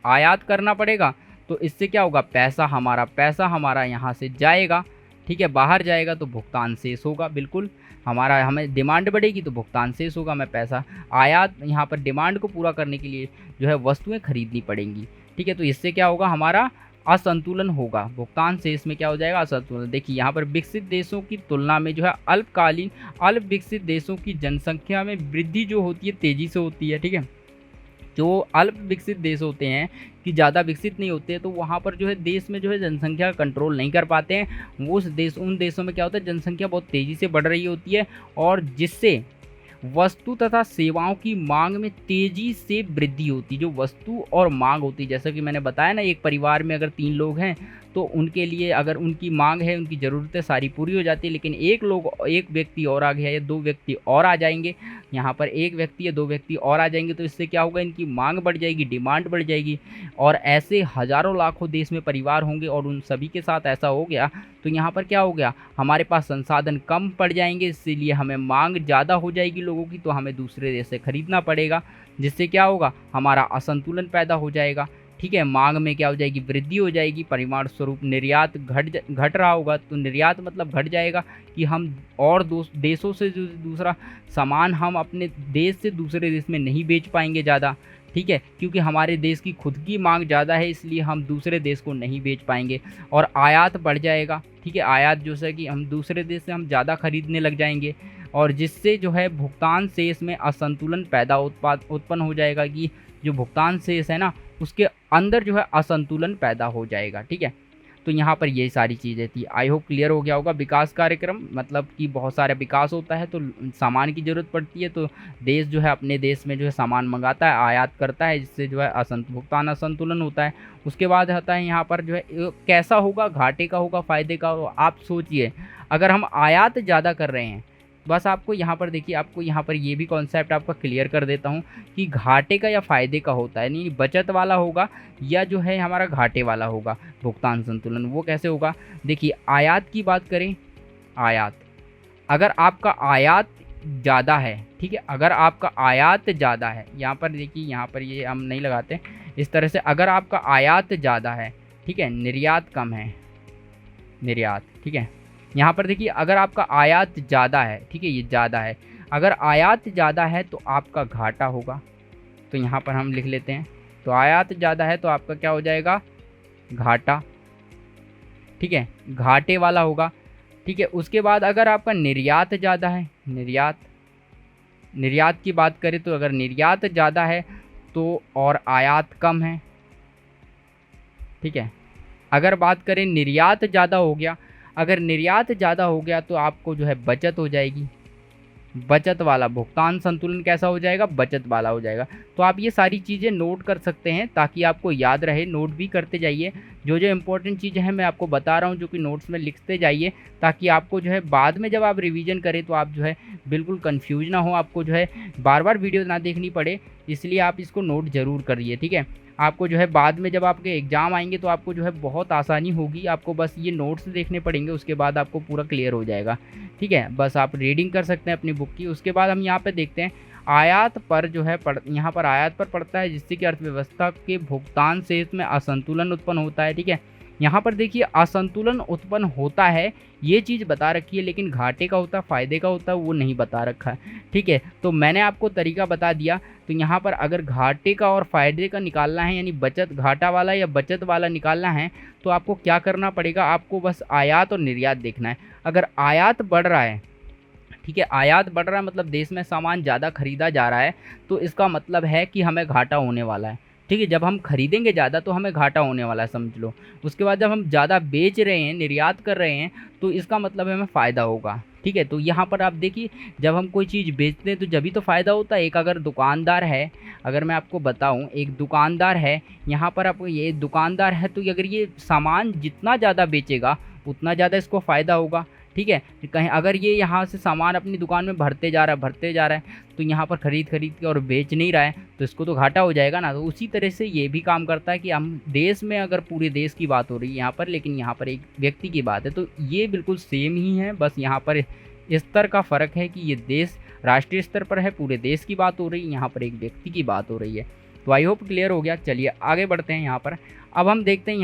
आयात करना पड़ेगा। तो इससे क्या होगा, पैसा हमारा यहाँ से जाएगा, ठीक है, बाहर जाएगा, तो भुगतान शेष होगा। बिल्कुल हमारा, हमें डिमांड बढ़ेगी तो भुगतान शेष होगा, मैं पैसा आयात, यहाँ पर डिमांड को पूरा करने के लिए जो है वस्तुएं खरीदनी पड़ेंगी, ठीक है। तो इससे क्या होगा, हमारा असंतुलन होगा, भुगतान शेष में क्या हो जाएगा, असंतुलन। देखिए यहाँ पर विकसित देशों की तुलना में जो है अल्प विकसित देशों की जनसंख्या में वृद्धि जो होती है तेज़ी से होती है, ठीक है। जो अल्प विकसित देश होते हैं कि ज़्यादा विकसित नहीं होते, तो वहाँ पर जो है देश में जो है जनसंख्या कंट्रोल नहीं कर पाते हैं। वो उन देशों में क्या होता है, जनसंख्या बहुत तेज़ी से बढ़ रही होती है, और जिससे वस्तु तथा सेवाओं की मांग में तेजी से वृद्धि होती है। जो वस्तु और मांग होती है, जैसा कि मैंने बताया ना, एक परिवार में अगर 3 लोग हैं तो उनके लिए अगर उनकी मांग है, उनकी ज़रूरतें सारी पूरी हो जाती है, लेकिन एक व्यक्ति और आ गया या 2 व्यक्ति और आ जाएंगे, यहाँ पर 1 व्यक्ति या 2 व्यक्ति और आ जाएंगे, तो इससे क्या होगा, इनकी मांग बढ़ जाएगी, डिमांड बढ़ जाएगी, और ऐसे हज़ारों लाखों देश में परिवार होंगे, और उन सभी के साथ ऐसा हो गया तो यहाँ पर क्या हो गया, हमारे पास संसाधन कम पड़ जाएंगे, इसीलिए हमें मांग ज़्यादा हो जाएगी लोगों की, तो हमें दूसरे देश से खरीदना पड़ेगा, जिससे क्या होगा, हमारा असंतुलन पैदा हो जाएगा, ठीक है। मांग में क्या हो जाएगी, वृद्धि हो जाएगी, परिमाण स्वरूप निर्यात घट रहा होगा, तो निर्यात मतलब घट जाएगा कि हम और देशों से जो दूसरा सामान हम अपने देश से दूसरे देश में नहीं बेच पाएंगे ज़्यादा, ठीक है, क्योंकि हमारे देश की खुद की मांग ज़्यादा है, इसलिए हम दूसरे देश को नहीं बेच पाएंगे, और आयात बढ़ जाएगा, ठीक है। आयात जो है कि हम दूसरे देश से हम ज़्यादा खरीदने लग जाएंगे, और जिससे जो है भुगतान शेष में असंतुलन उत्पन्न हो जाएगा, कि जो भुगतान शेष है ना, उसके अंदर जो है असंतुलन पैदा हो जाएगा, ठीक है। तो यहाँ पर ये सारी चीज़ें थी। आई होप क्लियर हो गया होगा। विकास कार्यक्रम मतलब कि बहुत सारा विकास होता है, तो सामान की ज़रूरत पड़ती है, तो देश जो है अपने देश में जो है सामान मंगाता है, आयात करता है, जिससे जो है भुगतान असंतुलन होता है। उसके बाद आता है यहाँ पर जो है कैसा होगा, घाटे का होगा, फ़ायदे का होगा। आप सोचिए, अगर हम आयात ज़्यादा कर रहे हैं, बस आपको यहाँ पर देखिए, आपको यहाँ पर ये भी कॉन्सेप्ट आपका क्लियर कर देता हूँ कि घाटे का या फ़ायदे का होता है, नहीं बचत वाला होगा या जो है हमारा घाटे वाला होगा भुगतान संतुलन। वो कैसे होगा, देखिए आयात की बात करें, आयात, अगर आपका आयात ज़्यादा है, ठीक है, अगर आपका आयात ज़्यादा है, यहाँ पर देखिए, यहाँ पर ये हम नहीं लगाते इस तरह से, अगर आपका आयात ज़्यादा है, ठीक है, निर्यात कम है, निर्यात, ठीक है। यहाँ पर देखिए, अगर आपका आयात ज़्यादा है, ठीक है, ये ज़्यादा है, अगर आयात ज़्यादा है तो आपका घाटा होगा, तो यहाँ पर हम लिख लेते हैं, तो आयात ज़्यादा है तो आपका क्या हो जाएगा, घाटा, ठीक है, घाटे वाला होगा, ठीक है। उसके बाद अगर आपका निर्यात ज़्यादा है, निर्यात की बात करें तो अगर निर्यात ज़्यादा है तो और आयात कम है, ठीक है। अगर बात करें निर्यात ज़्यादा हो गया, अगर निर्यात ज़्यादा हो गया तो आपको जो है बचत हो जाएगी, बचत वाला, भुगतान संतुलन कैसा हो जाएगा, बचत वाला हो जाएगा। तो आप ये सारी चीज़ें नोट कर सकते हैं ताकि आपको याद रहे, नोट भी करते जाइए, जो जो इंपॉर्टेंट चीज़ें हैं मैं आपको बता रहा हूँ, जो कि नोट्स में लिखते जाइए, ताकि आपको जो है बाद में जब आप रिवीजन करें तो आप जो है बिल्कुल कंफ्यूज ना हो, आपको जो है बार बार वीडियो ना देखनी पड़े, इसलिए आप इसको नोट ज़रूर करिए, ठीक है। आपको जो है बाद में जब आपके एग्ज़ाम आएंगे तो आपको जो है बहुत आसानी होगी, आपको बस ये नोट्स देखने पड़ेंगे, उसके बाद आपको पूरा क्लियर हो जाएगा, ठीक है। बस आप रीडिंग कर सकते हैं अपनी बुक की। उसके बाद हम यहाँ पे देखते हैं आयात पर जो है यहाँ पर आयात पर पड़ता है, जिससे कि अर्थव्यवस्था के भुगतान शेष में असंतुलन उत्पन्न होता है, ठीक है। यहाँ पर देखिए असंतुलन उत्पन्न होता है, ये चीज़ बता रखी है, लेकिन घाटे का होता है, फ़ायदे का होता है, वो नहीं बता रखा है, ठीक है। तो मैंने आपको तरीका बता दिया। तो यहाँ पर अगर घाटे का और फ़ायदे का निकालना है, यानी बचत, घाटा वाला या बचत वाला निकालना है, तो आपको क्या करना पड़ेगा, आपको बस आयात और निर्यात देखना है। अगर आयात बढ़ रहा है, ठीक है, आयात बढ़ रहा है मतलब देश में सामान ज़्यादा खरीदा जा रहा है, तो इसका मतलब है कि हमें घाटा होने वाला है। ठीक है, जब हम खरीदेंगे ज़्यादा तो हमें घाटा होने वाला है, समझ लो। उसके बाद जब हम ज़्यादा बेच रहे हैं, निर्यात कर रहे हैं, तो इसका मतलब हमें फ़ायदा होगा। ठीक है, तो यहाँ पर आप देखिए, जब हम कोई चीज़ बेचते हैं तो जभी तो फ़ायदा होता है। एक अगर दुकानदार है, अगर मैं आपको बताऊँ, एक दुकानदार है, यहाँ पर आपको ये दुकानदार है, तो अगर ये सामान जितना ज़्यादा बेचेगा उतना ज़्यादा इसको फ़ायदा होगा। ठीक है, कहीं अगर ये यहाँ से सामान अपनी दुकान में भरते जा रहा है, भरते जा रहा है, तो यहाँ पर खरीद खरीद के और बेच नहीं रहा है, तो इसको तो घाटा हो जाएगा ना। तो उसी तरह से ये भी काम करता है कि हम देश में, अगर पूरे देश की बात हो रही है यहाँ पर, लेकिन यहाँ पर एक व्यक्ति की बात है, तो ये बिल्कुल सेम ही है। बस यहाँ पर स्तर का फ़र्क है कि ये देश राष्ट्रीय स्तर पर है, पूरे देश की बात हो रही है, यहाँ पर एक व्यक्ति की बात हो रही है। तो आई होप क्लियर हो गया। चलिए आगे बढ़ते हैं यहाँ पर। अब हम देखते हैं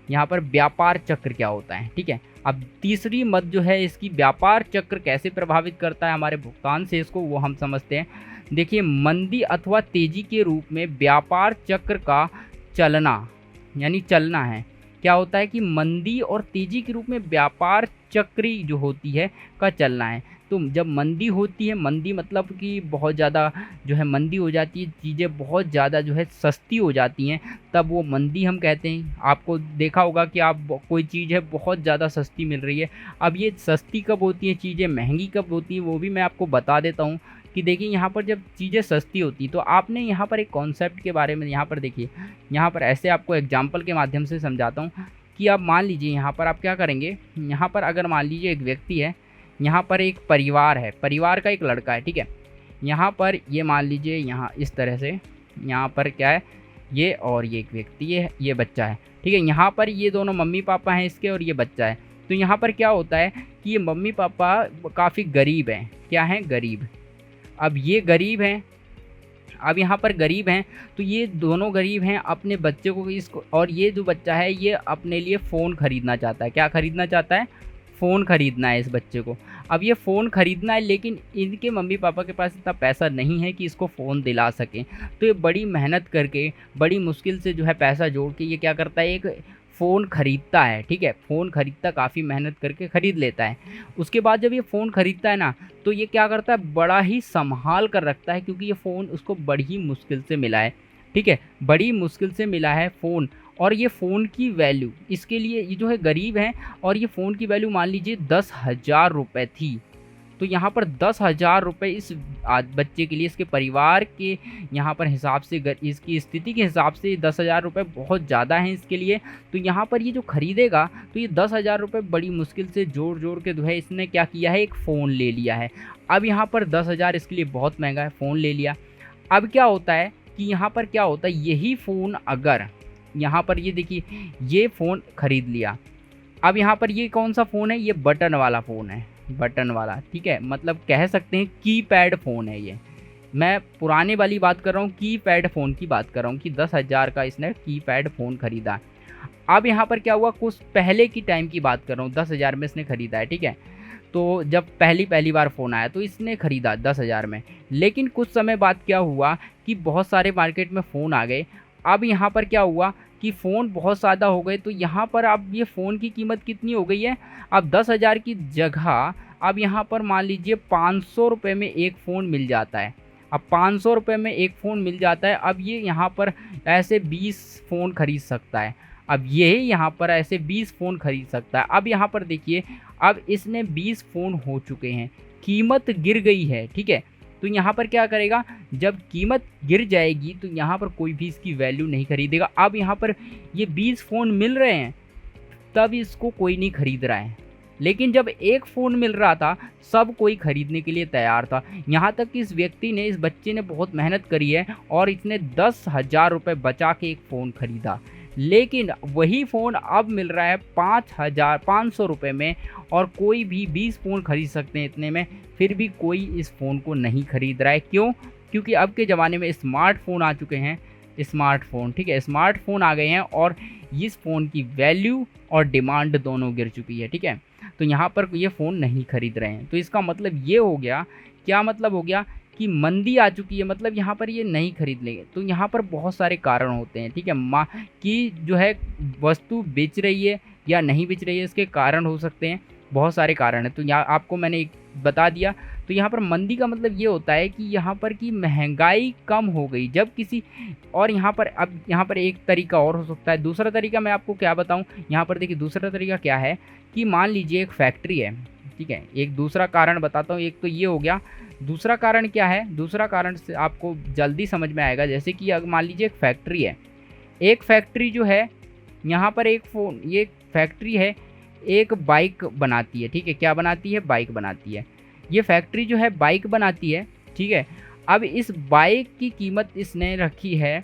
यहाँ पर व्यापार चक्र क्या होता है। ठीक है, अब तीसरी मत जो है इसकी, व्यापार चक्र कैसे प्रभावित करता है हमारे भुगतान शेष को, वो हम समझते हैं। देखिए, मंदी अथवा तेजी के रूप में व्यापार चक्र का चलना, यानी चलना है। क्या होता है कि मंदी और तेजी के रूप में व्यापार चक्री जो होती है का चलना है। तो जब मंदी होती है, मंदी मतलब कि बहुत ज़्यादा जो है मंदी हो जाती है, चीज़ें बहुत ज़्यादा जो है सस्ती हो जाती हैं, तब वो मंदी हम कहते हैं। आपको देखा होगा कि आप कोई चीज़ है बहुत ज़्यादा सस्ती मिल रही है। अब ये सस्ती कब होती हैं, चीज़ें महंगी कब होती हैं, वो भी मैं आपको बता देता हूँ। कि देखिए, यहाँ पर जब चीज़ें सस्ती होती तो आपने यहाँ पर एक कॉन्सेप्ट के बारे में यहाँ पर देखिए, यहाँ पर ऐसे आपको एग्जाम्पल के माध्यम से समझाता हूँ कि आप मान लीजिए यहाँ पर आप क्या करेंगे। यहाँ पर अगर मान लीजिए एक व्यक्ति है, यहाँ पर एक परिवार है, परिवार का एक लड़का है। ठीक है, यहाँ पर ये मान लीजिए, यहाँ इस तरह से, यहाँ पर क्या है, ये और ये एक व्यक्ति है, ये बच्चा है। ठीक है, यहाँ पर ये दोनों मम्मी पापा हैं इसके, और ये बच्चा है। तो यहाँ पर क्या होता है कि ये मम्मी पापा काफ़ी गरीब हैं। क्या हैं? गरीब। अब ये गरीब हैं, अब यहाँ पर गरीब हैं, तो ये दोनों गरीब हैं, अपने बच्चे को इसको, और ये जो बच्चा है ये अपने लिए फ़ोन ख़रीदना चाहता है। क्या ख़रीदना चाहता है? फ़ोन ख़रीदना है इस बच्चे को। अब ये फ़ोन ख़रीदना है, लेकिन इनके मम्मी पापा के पास इतना पैसा नहीं है कि इसको फ़ोन दिला सकें। तो ये बड़ी मेहनत करके, बड़ी मुश्किल से जो है पैसा जोड़ के ये क्या करता है, एक फ़ोन ख़रीदता है। ठीक है, फ़ोन ख़रीदता, काफ़ी मेहनत करके ख़रीद लेता है। उसके बाद जब ये फ़ोन ख़रीदता है ना, तो ये क्या करता है, बड़ा ही संभाल कर रखता है, क्योंकि ये फ़ोन उसको बड़ी मुश्किल से मिला है। ठीक है, बड़ी मुश्किल से मिला है फ़ोन, और ये फ़ोन की वैल्यू इसके लिए, ये जो है गरीब हैं, और ये फ़ोन की वैल्यू मान लीजिए 10,000 रुपये थी। तो यहाँ पर 10,000 रुपये इस बच्चे के लिए, इसके परिवार के यहाँ पर हिसाब से, इसकी स्थिति के हिसाब से 10,000 रुपये बहुत ज़्यादा हैं इसके लिए। तो यहाँ पर ये जो ख़रीदेगा, तो ये 10,000 रुपये बड़ी मुश्किल से जोड़ जोड़ के जो है इसने क्या किया है, एक फ़ोन ले लिया है। अब यहाँ पर 10,000 इसके लिए बहुत महंगा है, फ़ोन ले लिया। अब क्या होता है कि यहाँ पर क्या होता है, यही फ़ोन अगर यहाँ पर, ये देखिए, ये फ़ोन ख़रीद लिया। अब यहाँ पर ये कौन सा फ़ोन है, ये बटन वाला फ़ोन है, बटन वाला। ठीक है, मतलब कह सकते हैं कीपैड फ़ोन है ये। मैं पुराने वाली बात कर रहा हूँ, कीपैड फ़ोन की बात कर रहा हूँ कि 10,000 का इसने कीपैड फ़ोन ख़रीदा। अब यहाँ पर क्या हुआ, कुछ पहले की टाइम की बात कर रहा हूँ, 10,000 में इसने ख़रीदा है। ठीक है, तो जब पहली बार फ़ोन आया तो इसने ख़रीदा 10,000 में। लेकिन कुछ समय बाद क्या हुआ कि बहुत सारे मार्केट में फ़ोन आ गए। अब यहाँ पर क्या हुआ कि फ़ोन बहुत ज़्यादा हो गए, तो यहाँ पर अब ये फ़ोन की कीमत कितनी हो गई है, अब 10,000 की जगह अब यहाँ पर मान लीजिए 500 रुपये में एक फ़ोन मिल जाता है। अब 500 रुपये में एक फ़ोन मिल जाता है। अब ये यहाँ पर ऐसे 20 फ़ोन ख़रीद सकता है। अब ये यहाँ पर ऐसे 20 फ़ोन ख़रीद सकता है। अब यहाँ पर देखिए, अब इसने 20 फ़ोन हो चुके हैं, कीमत गिर गई है। ठीक है, तो यहाँ पर क्या करेगा, जब कीमत गिर जाएगी तो यहाँ पर कोई भी इसकी वैल्यू नहीं खरीदेगा। अब यहाँ पर ये 20 फ़ोन मिल रहे हैं, तब इसको कोई नहीं खरीद रहा है। लेकिन जब एक फ़ोन मिल रहा था, सब कोई ख़रीदने के लिए तैयार था। यहाँ तक कि इस व्यक्ति ने, इस बच्चे ने बहुत मेहनत करी है, और इसने 10,000 रुपये बचा के एक फ़ोन ख़रीदा। लेकिन वही फ़ोन अब मिल रहा है 5,500 रुपये में, और कोई भी 20 फ़ोन ख़रीद सकते हैं इतने में, फिर भी कोई इस फ़ोन को नहीं ख़रीद रहा है। क्यों? क्योंकि अब के ज़माने में स्मार्टफ़ोन आ चुके हैं, स्मार्टफ़ोन। ठीक है, स्मार्टफ़ोन आ गए हैं, और इस फ़ोन की वैल्यू और डिमांड दोनों गिर चुकी है। ठीक है, तो यहाँ पर ये फ़ोन नहीं खरीद रहे हैं। तो इसका मतलब ये हो गया, क्या मतलब हो गया कि मंदी आ चुकी है, मतलब यहाँ पर ये नहीं खरीद लेंगे। तो यहाँ पर बहुत सारे कारण होते हैं। ठीक है, कि जो है वस्तु बेच रही है या नहीं बेच रही है, इसके कारण हो सकते हैं। बहुत सारे कारण हैं, तो यहाँ आपको मैंने एक बता दिया। तो यहाँ पर मंदी का मतलब ये होता है कि यहाँ पर की महंगाई कम हो गई जब किसी, और यहाँ पर अब यहाँ पर एक तरीका और हो सकता है। दूसरा तरीका मैं आपको क्या बताऊँ, यहाँ पर देखिए दूसरा तरीका क्या है कि मान लीजिए एक फैक्ट्री है, ठीक है, एक दूसरा कारण बताता हूँ। एक तो ये हो गया, दूसरा कारण क्या है, दूसरा कारण से आपको जल्दी समझ में आएगा। जैसे कि अगर मान लीजिए एक फैक्ट्री है, एक फैक्ट्री जो है यहाँ पर एक फ़ोन, ये फैक्ट्री है एक बाइक बनाती है, ठीक है, क्या बनाती है, बाइक बनाती है। ये फैक्ट्री जो है बाइक बनाती है, ठीक है। अब इस बाइक की कीमत इसने रखी है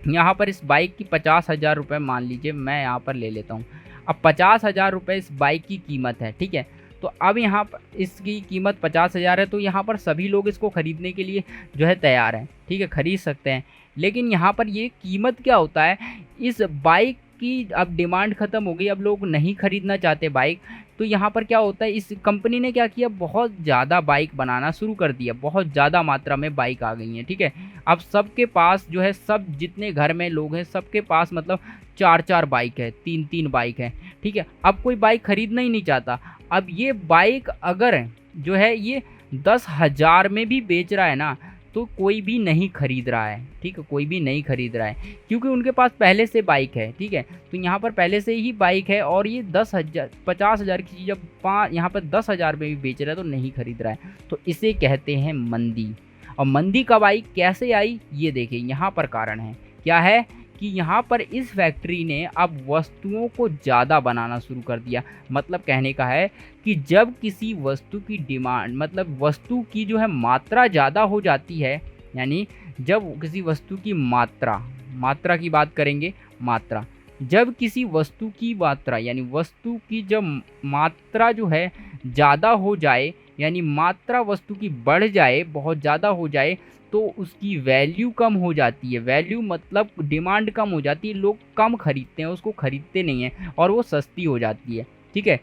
यहाँ पर, इस बाइक की 50,000 रुपये मान लीजिए, मैं यहाँ पर ले लेता हूँ। अब 50,000 रुपये इस बाइक की कीमत है, ठीक है। तो अब यहाँ पर इसकी कीमत 50,000 है, तो यहाँ पर सभी लोग इसको ख़रीदने के लिए जो है तैयार हैं, ठीक है, ख़रीद सकते हैं। लेकिन यहाँ पर ये कीमत क्या होता है, इस बाइक की अब डिमांड ख़त्म हो गई, अब लोग नहीं ख़रीदना चाहते बाइक। तो यहाँ पर क्या होता है, इस कंपनी ने क्या किया, बहुत ज़्यादा बाइक बनाना शुरू कर दिया, बहुत ज़्यादा मात्रा में बाइक आ गई हैं, ठीक है। अब सबके पास जो है, सब जितने घर में लोग हैं सबके पास मतलब 4-4 बाइक है, 3-3 बाइक है, ठीक है। अब कोई बाइक ख़रीदना ही नहीं चाहता। अब ये बाइक अगर जो है ये 10,000 में भी बेच रहा है ना, तो कोई भी नहीं खरीद रहा है, ठीक है, कोई भी नहीं खरीद रहा है, क्योंकि उनके पास पहले से बाइक है, ठीक है। तो यहाँ पर पहले से ही बाइक है, और ये 10,000 50,000 की चीज़ जब यहाँ पर 10,000 में भी बेच रहा है तो नहीं खरीद रहा है। तो इसे कहते हैं मंदी। और मंदी कब आई, कैसे आई, ये देखिए यहाँ पर कारण है, क्या है कि यहाँ पर इस फैक्ट्री ने अब वस्तुओं को ज़्यादा बनाना शुरू कर दिया। मतलब कहने का है कि जब किसी वस्तु की डिमांड, मतलब वस्तु की जो है मात्रा ज़्यादा हो जाती है, यानी जब किसी वस्तु की मात्रा की बात करेंगे, मात्रा, जब किसी वस्तु की मात्रा यानी वस्तु की जब मात्रा जो है ज़्यादा हो जाए, यानी मात्रा वस्तु की बढ़ जाए, बहुत ज़्यादा हो जाए, तो उसकी वैल्यू कम हो जाती है। वैल्यू मतलब डिमांड कम हो जाती है, लोग कम खरीदते हैं, उसको खरीदते नहीं हैं, और वो सस्ती हो जाती है, ठीक है।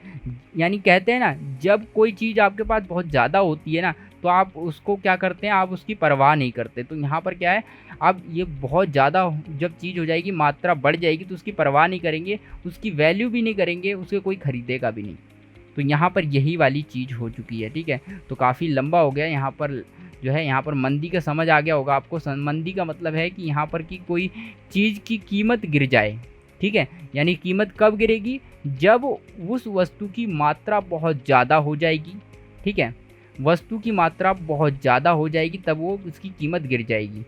यानी कहते हैं ना, जब कोई चीज़ आपके पास बहुत ज़्यादा होती है ना, तो आप उसको क्या करते हैं, आप उसकी परवाह नहीं करते। तो यहाँ पर क्या है, अब ये बहुत ज़्यादा जब चीज़ हो जाएगी, मात्रा बढ़ जाएगी, तो उसकी परवाह नहीं करेंगे, उसकी वैल्यू भी नहीं करेंगे, उसे कोई खरीदेगा भी नहीं। तो यहाँ पर यही वाली चीज़ हो चुकी है, ठीक है। तो काफ़ी लंबा हो गया यहाँ पर जो है, यहाँ पर मंदी का समझ आ गया होगा आपको। मंदी का मतलब है कि यहाँ पर की कोई चीज़ की कीमत गिर जाए, ठीक है। यानी कीमत कब गिरेगी, जब उस वस्तु की मात्रा बहुत ज़्यादा हो जाएगी, ठीक है, वस्तु की मात्रा बहुत ज़्यादा हो जाएगी, तब वो उसकी कीमत गिर जाएगी,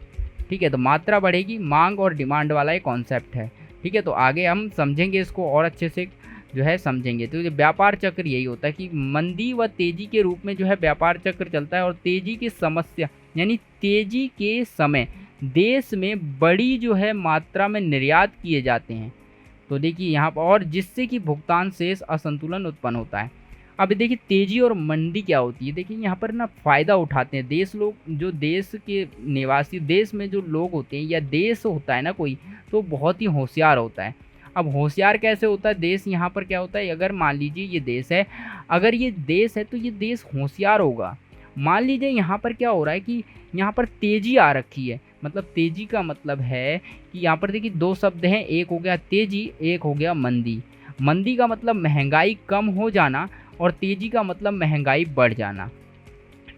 ठीक है। तो मात्रा बढ़ेगी, मांग और डिमांड वाला ये कॉन्सेप्ट है, ठीक है। तो आगे हम समझेंगे इसको और अच्छे से जो है समझेंगे। तो ये व्यापार चक्र यही होता है कि मंदी व तेज़ी के रूप में जो है व्यापार चक्र चलता है। और तेज़ी की समस्या यानी तेज़ी के समय देश में बड़ी जो है मात्रा में निर्यात किए जाते हैं। तो देखिए यहाँ पर, और जिससे कि भुगतान शेष असंतुलन उत्पन्न होता है। अब देखिए तेज़ी और मंदी क्या होती है, देखिए यहाँ पर ना फ़ायदा उठाते हैं देश लोग, जो देश के निवासी, देश में जो लोग होते हैं या देश होता है ना कोई, तो बहुत ही होशियार होता है। अब होशियार कैसे होता है देश, यहाँ पर क्या होता है, अगर मान लीजिए ये देश है, अगर ये देश है तो ये देश होशियार होगा। मान लीजिए यहाँ पर क्या हो रहा है कि यहाँ पर तेज़ी आ रखी है, मतलब तेज़ी का मतलब है कि यहाँ पर देखिए दो शब्द हैं, एक हो गया तेज़ी, एक हो गया मंदी। मंदी का मतलब महंगाई कम हो जाना, और तेज़ी का मतलब महंगाई बढ़ जाना,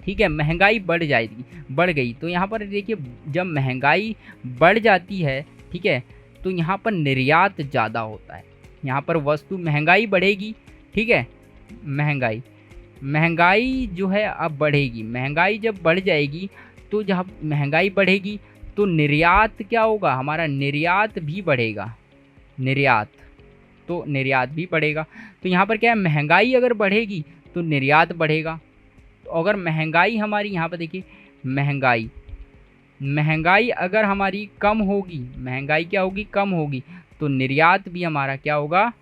ठीक है। महंगाई बढ़ जाएगी, बढ़ गई, तो यहाँ पर देखिए जब महंगाई बढ़ जाती है, ठीक है, तो यहाँ पर निर्यात ज़्यादा होता है। यहाँ पर वस्तु महंगाई बढ़ेगी, ठीक है, महंगाई जो है अब बढ़ेगी। महंगाई जब बढ़ जाएगी, तो जब महंगाई बढ़ेगी तो निर्यात क्या होगा, हमारा निर्यात भी बढ़ेगा, निर्यात भी बढ़ेगा। तो यहाँ पर क्या है, महंगाई अगर बढ़ेगी तो निर्यात बढ़ेगा। तो अगर महंगाई हमारी, यहाँ पर देखिए महंगाई अगर हमारी कम होगी, महंगाई क्या होगी, कम होगी, तो निर्यात भी हमारा क्या होगा,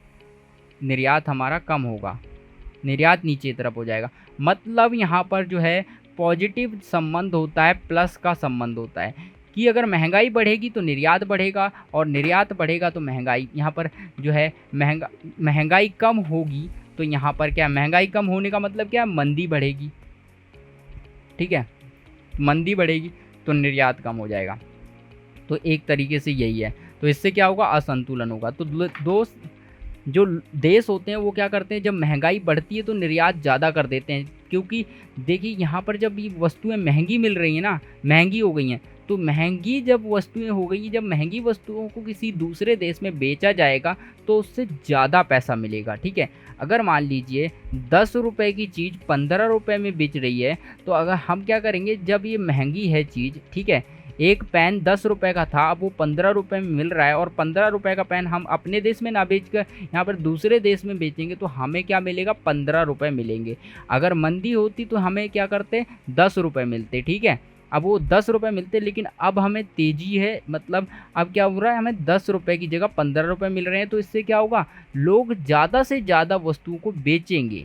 निर्यात हमारा कम होगा, निर्यात नीचे तरफ हो जाएगा। मतलब यहाँ पर जो है पॉजिटिव संबंध होता है, प्लस का संबंध होता है कि अगर महंगाई बढ़ेगी तो निर्यात बढ़ेगा, और निर्यात बढ़ेगा तो महंगाई, यहाँ पर जो है महंगाई कम होगी, तो यहाँ पर क्या, महंगाई कम होने का मतलब क्या है, मंदी बढ़ेगी, ठीक है, मंदी बढ़ेगी तो निर्यात कम हो जाएगा। तो एक तरीके से यही है। तो इससे क्या होगा, असंतुलन होगा। तो जो देश होते हैं वो क्या करते हैं, जब महंगाई बढ़ती है तो निर्यात ज़्यादा कर देते हैं, क्योंकि देखिए यहाँ पर जब ये वस्तुएं महंगी मिल रही हैं ना, महंगी हो गई हैं, तो महंगी जब वस्तुएं हो गई, जब महंगी वस्तुओं को किसी दूसरे देश में बेचा जाएगा तो उससे ज़्यादा पैसा मिलेगा। ठीक है, अगर मान लीजिए 10 रुपये की चीज़ 15 रुपये में बेच रही है, तो अगर हम क्या करेंगे, जब ये महंगी है चीज़, ठीक है, एक पेन 10 रुपये का था, अब वो 15 रुपये में मिल रहा है, और 15 रुपये का पेन हम अपने देश में ना बेच कर यहाँ पर दूसरे देश में बेचेंगे तो हमें क्या मिलेगा, 15 रुपये मिलेंगे। अगर मंदी होती तो हमें क्या करते, 10 रुपये मिलते। ठीक है, अब वो 10 रुपये मिलते, लेकिन अब हमें तेज़ी है, मतलब अब क्या हो रहा है, हमें 10 रुपये की जगह 15 रुपये मिल रहे हैं, तो इससे क्या होगा, लोग ज़्यादा से ज़्यादा वस्तुओं को बेचेंगे,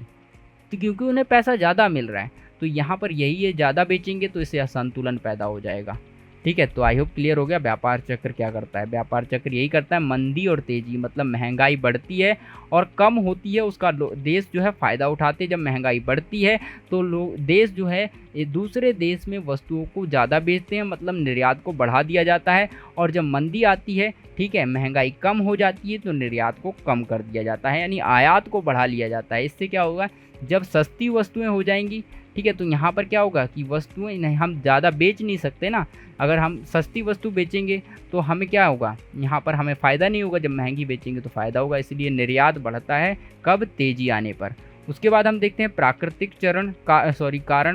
तो क्योंकि उन्हें पैसा ज़्यादा मिल रहा है। तो यहाँ पर यही है, ज़्यादा बेचेंगे तो इससे असंतुलन पैदा हो जाएगा। ठीक है, तो आई होप क्लियर हो गया। व्यापार चक्र क्या करता है, व्यापार चक्र यही करता है, मंदी और तेज़ी, मतलब महंगाई बढ़ती है और कम होती है, उसका देश जो है फ़ायदा उठाते हैं। जब महंगाई बढ़ती है तो लोग, देश जो है दूसरे देश में वस्तुओं को ज़्यादा बेचते हैं, मतलब निर्यात को बढ़ा दिया जाता है। और जब मंदी आती है, ठीक है, महंगाई कम हो जाती है, तो निर्यात को कम कर दिया जाता है, यानी आयात को बढ़ा लिया जाता है। इससे क्या होगा, जब सस्ती वस्तुएं हो जाएंगी, ठीक है, तो यहाँ पर क्या होगा कि वस्तुएं नहीं, हम ज़्यादा बेच नहीं सकते ना। अगर हम सस्ती वस्तु बेचेंगे तो हमें क्या होगा, यहाँ पर हमें फ़ायदा नहीं होगा, जब महंगी बेचेंगे तो फ़ायदा होगा। इसलिए निर्यात बढ़ता है कब, तेज़ी आने पर। उसके बाद हम देखते हैं प्राकृतिक कारण।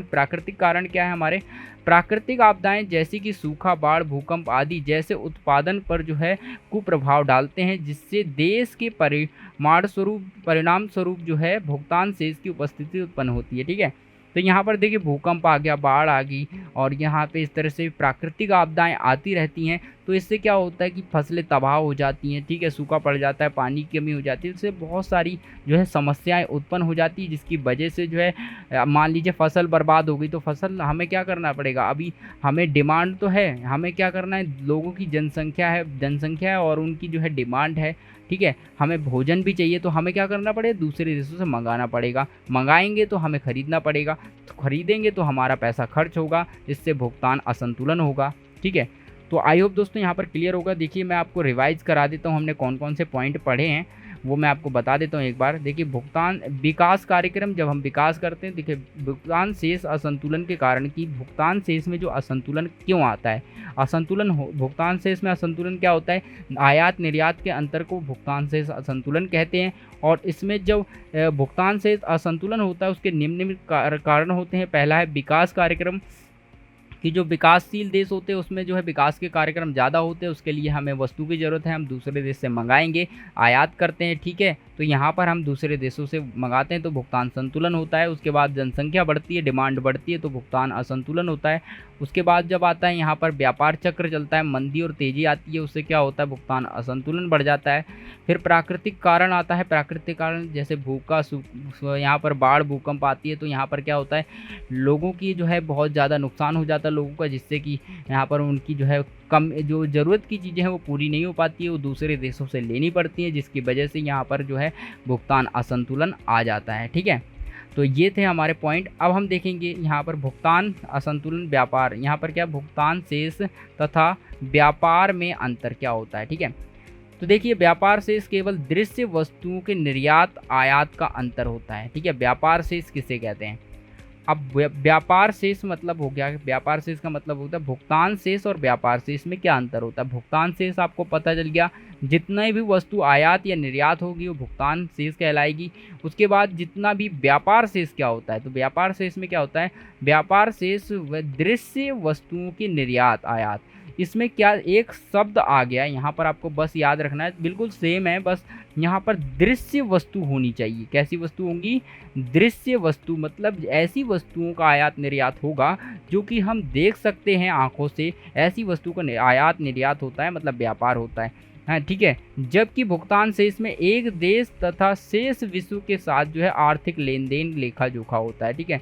प्राकृतिक कारण क्या है हमारे, प्राकृतिक आपदाएं जैसे कि सूखा, बाढ़, भूकंप आदि जैसे उत्पादन पर जो है कुप्रभाव डालते हैं, जिससे देश के परिणाम स्वरूप जो है भुगतान शेष की उपस्थिति उत्पन्न होती है। ठीक है, तो यहाँ पर देखिए भूकंप आ गया, बाढ़ आ गई, और यहाँ पे इस तरह से प्राकृतिक आपदाएं आती रहती हैं, तो इससे क्या होता है कि फसलें तबाह हो जाती हैं। ठीक है, सूखा पड़ जाता है, पानी की कमी हो जाती है, इससे बहुत सारी जो है समस्याएं उत्पन्न हो जाती है, जिसकी वजह से जो है मान लीजिए फसल बर्बाद हो गई, तो फसल हमें क्या करना पड़ेगा, अभी हमें डिमांड तो है, हमें क्या करना है, लोगों की जनसंख्या है और उनकी जो है डिमांड है। ठीक है, हमें भोजन भी चाहिए, तो हमें क्या करना पड़ेगा, दूसरे देशों से मंगाना पड़ेगा, मंगाएंगे तो हमें ख़रीदना पड़ेगा, तो खरीदेंगे तो हमारा पैसा खर्च होगा, इससे भुगतान असंतुलन होगा। ठीक है, तो आई होप दोस्तों यहाँ पर क्लियर होगा। देखिए मैं आपको रिवाइज करा देता हूँ, हमने कौन कौन से पॉइंट पढ़े हैं वो मैं आपको बता देता हूँ एक बार। देखिए भुगतान विकास कार्यक्रम, जब हम विकास करते हैं, देखिए भुगतान शेष असंतुलन के कारण कि भुगतान शेष में जो असंतुलन क्यों आता है, भुगतान शेष में असंतुलन क्या होता है, आयात निर्यात के अंतर को भुगतान शेष असंतुलन कहते हैं। और इसमें जब भुगतान शेष असंतुलन होता है उसके निम्न कारण होते हैं। पहला है विकास कार्यक्रम, कि जो विकासशील देश होते हैं उसमें जो है विकास के कार्यक्रम ज़्यादा होते हैं, उसके लिए हमें वस्तु की ज़रूरत है, हम दूसरे देश से मंगाएंगे, आयात करते हैं। ठीक है, तो यहाँ पर हम दूसरे देशों से मंगाते हैं तो भुगतान संतुलन होता है। उसके बाद जनसंख्या बढ़ती है, डिमांड बढ़ती है, तो भुगतान असंतुलन होता है। उसके बाद जब आता है यहाँ पर व्यापार चक्र चलता है, मंदी और तेज़ी आती है, उससे क्या होता है, भुगतान असंतुलन बढ़ जाता है। फिर प्राकृतिक कारण आता है, प्राकृतिक कारण जैसे यहाँ पर बाढ़, भूकंप आती है, तो यहाँ पर क्या होता है, लोगों की जो है बहुत ज़्यादा नुकसान हो जाता है लोगों का, जिससे कि यहाँ पर उनकी जो है कम जो ज़रूरत की चीज़ें हैं वो पूरी नहीं हो पाती है, वो दूसरे देशों से लेनी पड़ती है, जिसकी वजह से यहाँ पर जो है भुगतान असंतुलन आ जाता है। ठीक है, तो ये थे हमारे पॉइंट। अब हम देखेंगे यहाँ पर भुगतान असंतुलन, व्यापार, यहाँ पर क्या भुगतान शेष तथा व्यापार में अंतर क्या होता है। ठीक है, तो देखिए व्यापार शेष केवल दृश्य वस्तुओं के निर्यात आयात का अंतर होता है। ठीक है, व्यापार शेष किसे कहते हैं, अब व्यापार शेष मतलब हो गया, व्यापार शेष का मतलब होता है भुगतान शेष और व्यापार शेष में क्या अंतर होता है। भुगतान शेष आपको पता चल गया, जितने भी वस्तु आयात या निर्यात होगी वो भुगतान शेष कहलाएगी। उसके बाद जितना भी व्यापार शेष क्या होता है, तो व्यापार शेष में क्या होता है, व्यापार शेष दृश्य वस्तुओं की निर्यात आयात, इसमें क्या एक शब्द आ गया यहाँ पर, आपको बस याद रखना है, बिल्कुल सेम है, बस यहाँ पर दृश्य वस्तु होनी चाहिए। कैसी वस्तु होंगी, दृश्य वस्तु, मतलब ऐसी वस्तुओं का आयात निर्यात होगा जो कि हम देख सकते हैं आंखों से, ऐसी वस्तु का आयात निर्यात होता है, मतलब व्यापार होता है। हाँ ठीक है, जबकि भुगतान शेष में एक देश तथा शेष विश्व के साथ जो है आर्थिक लेन देन लेखा जोखा होता है। ठीक है,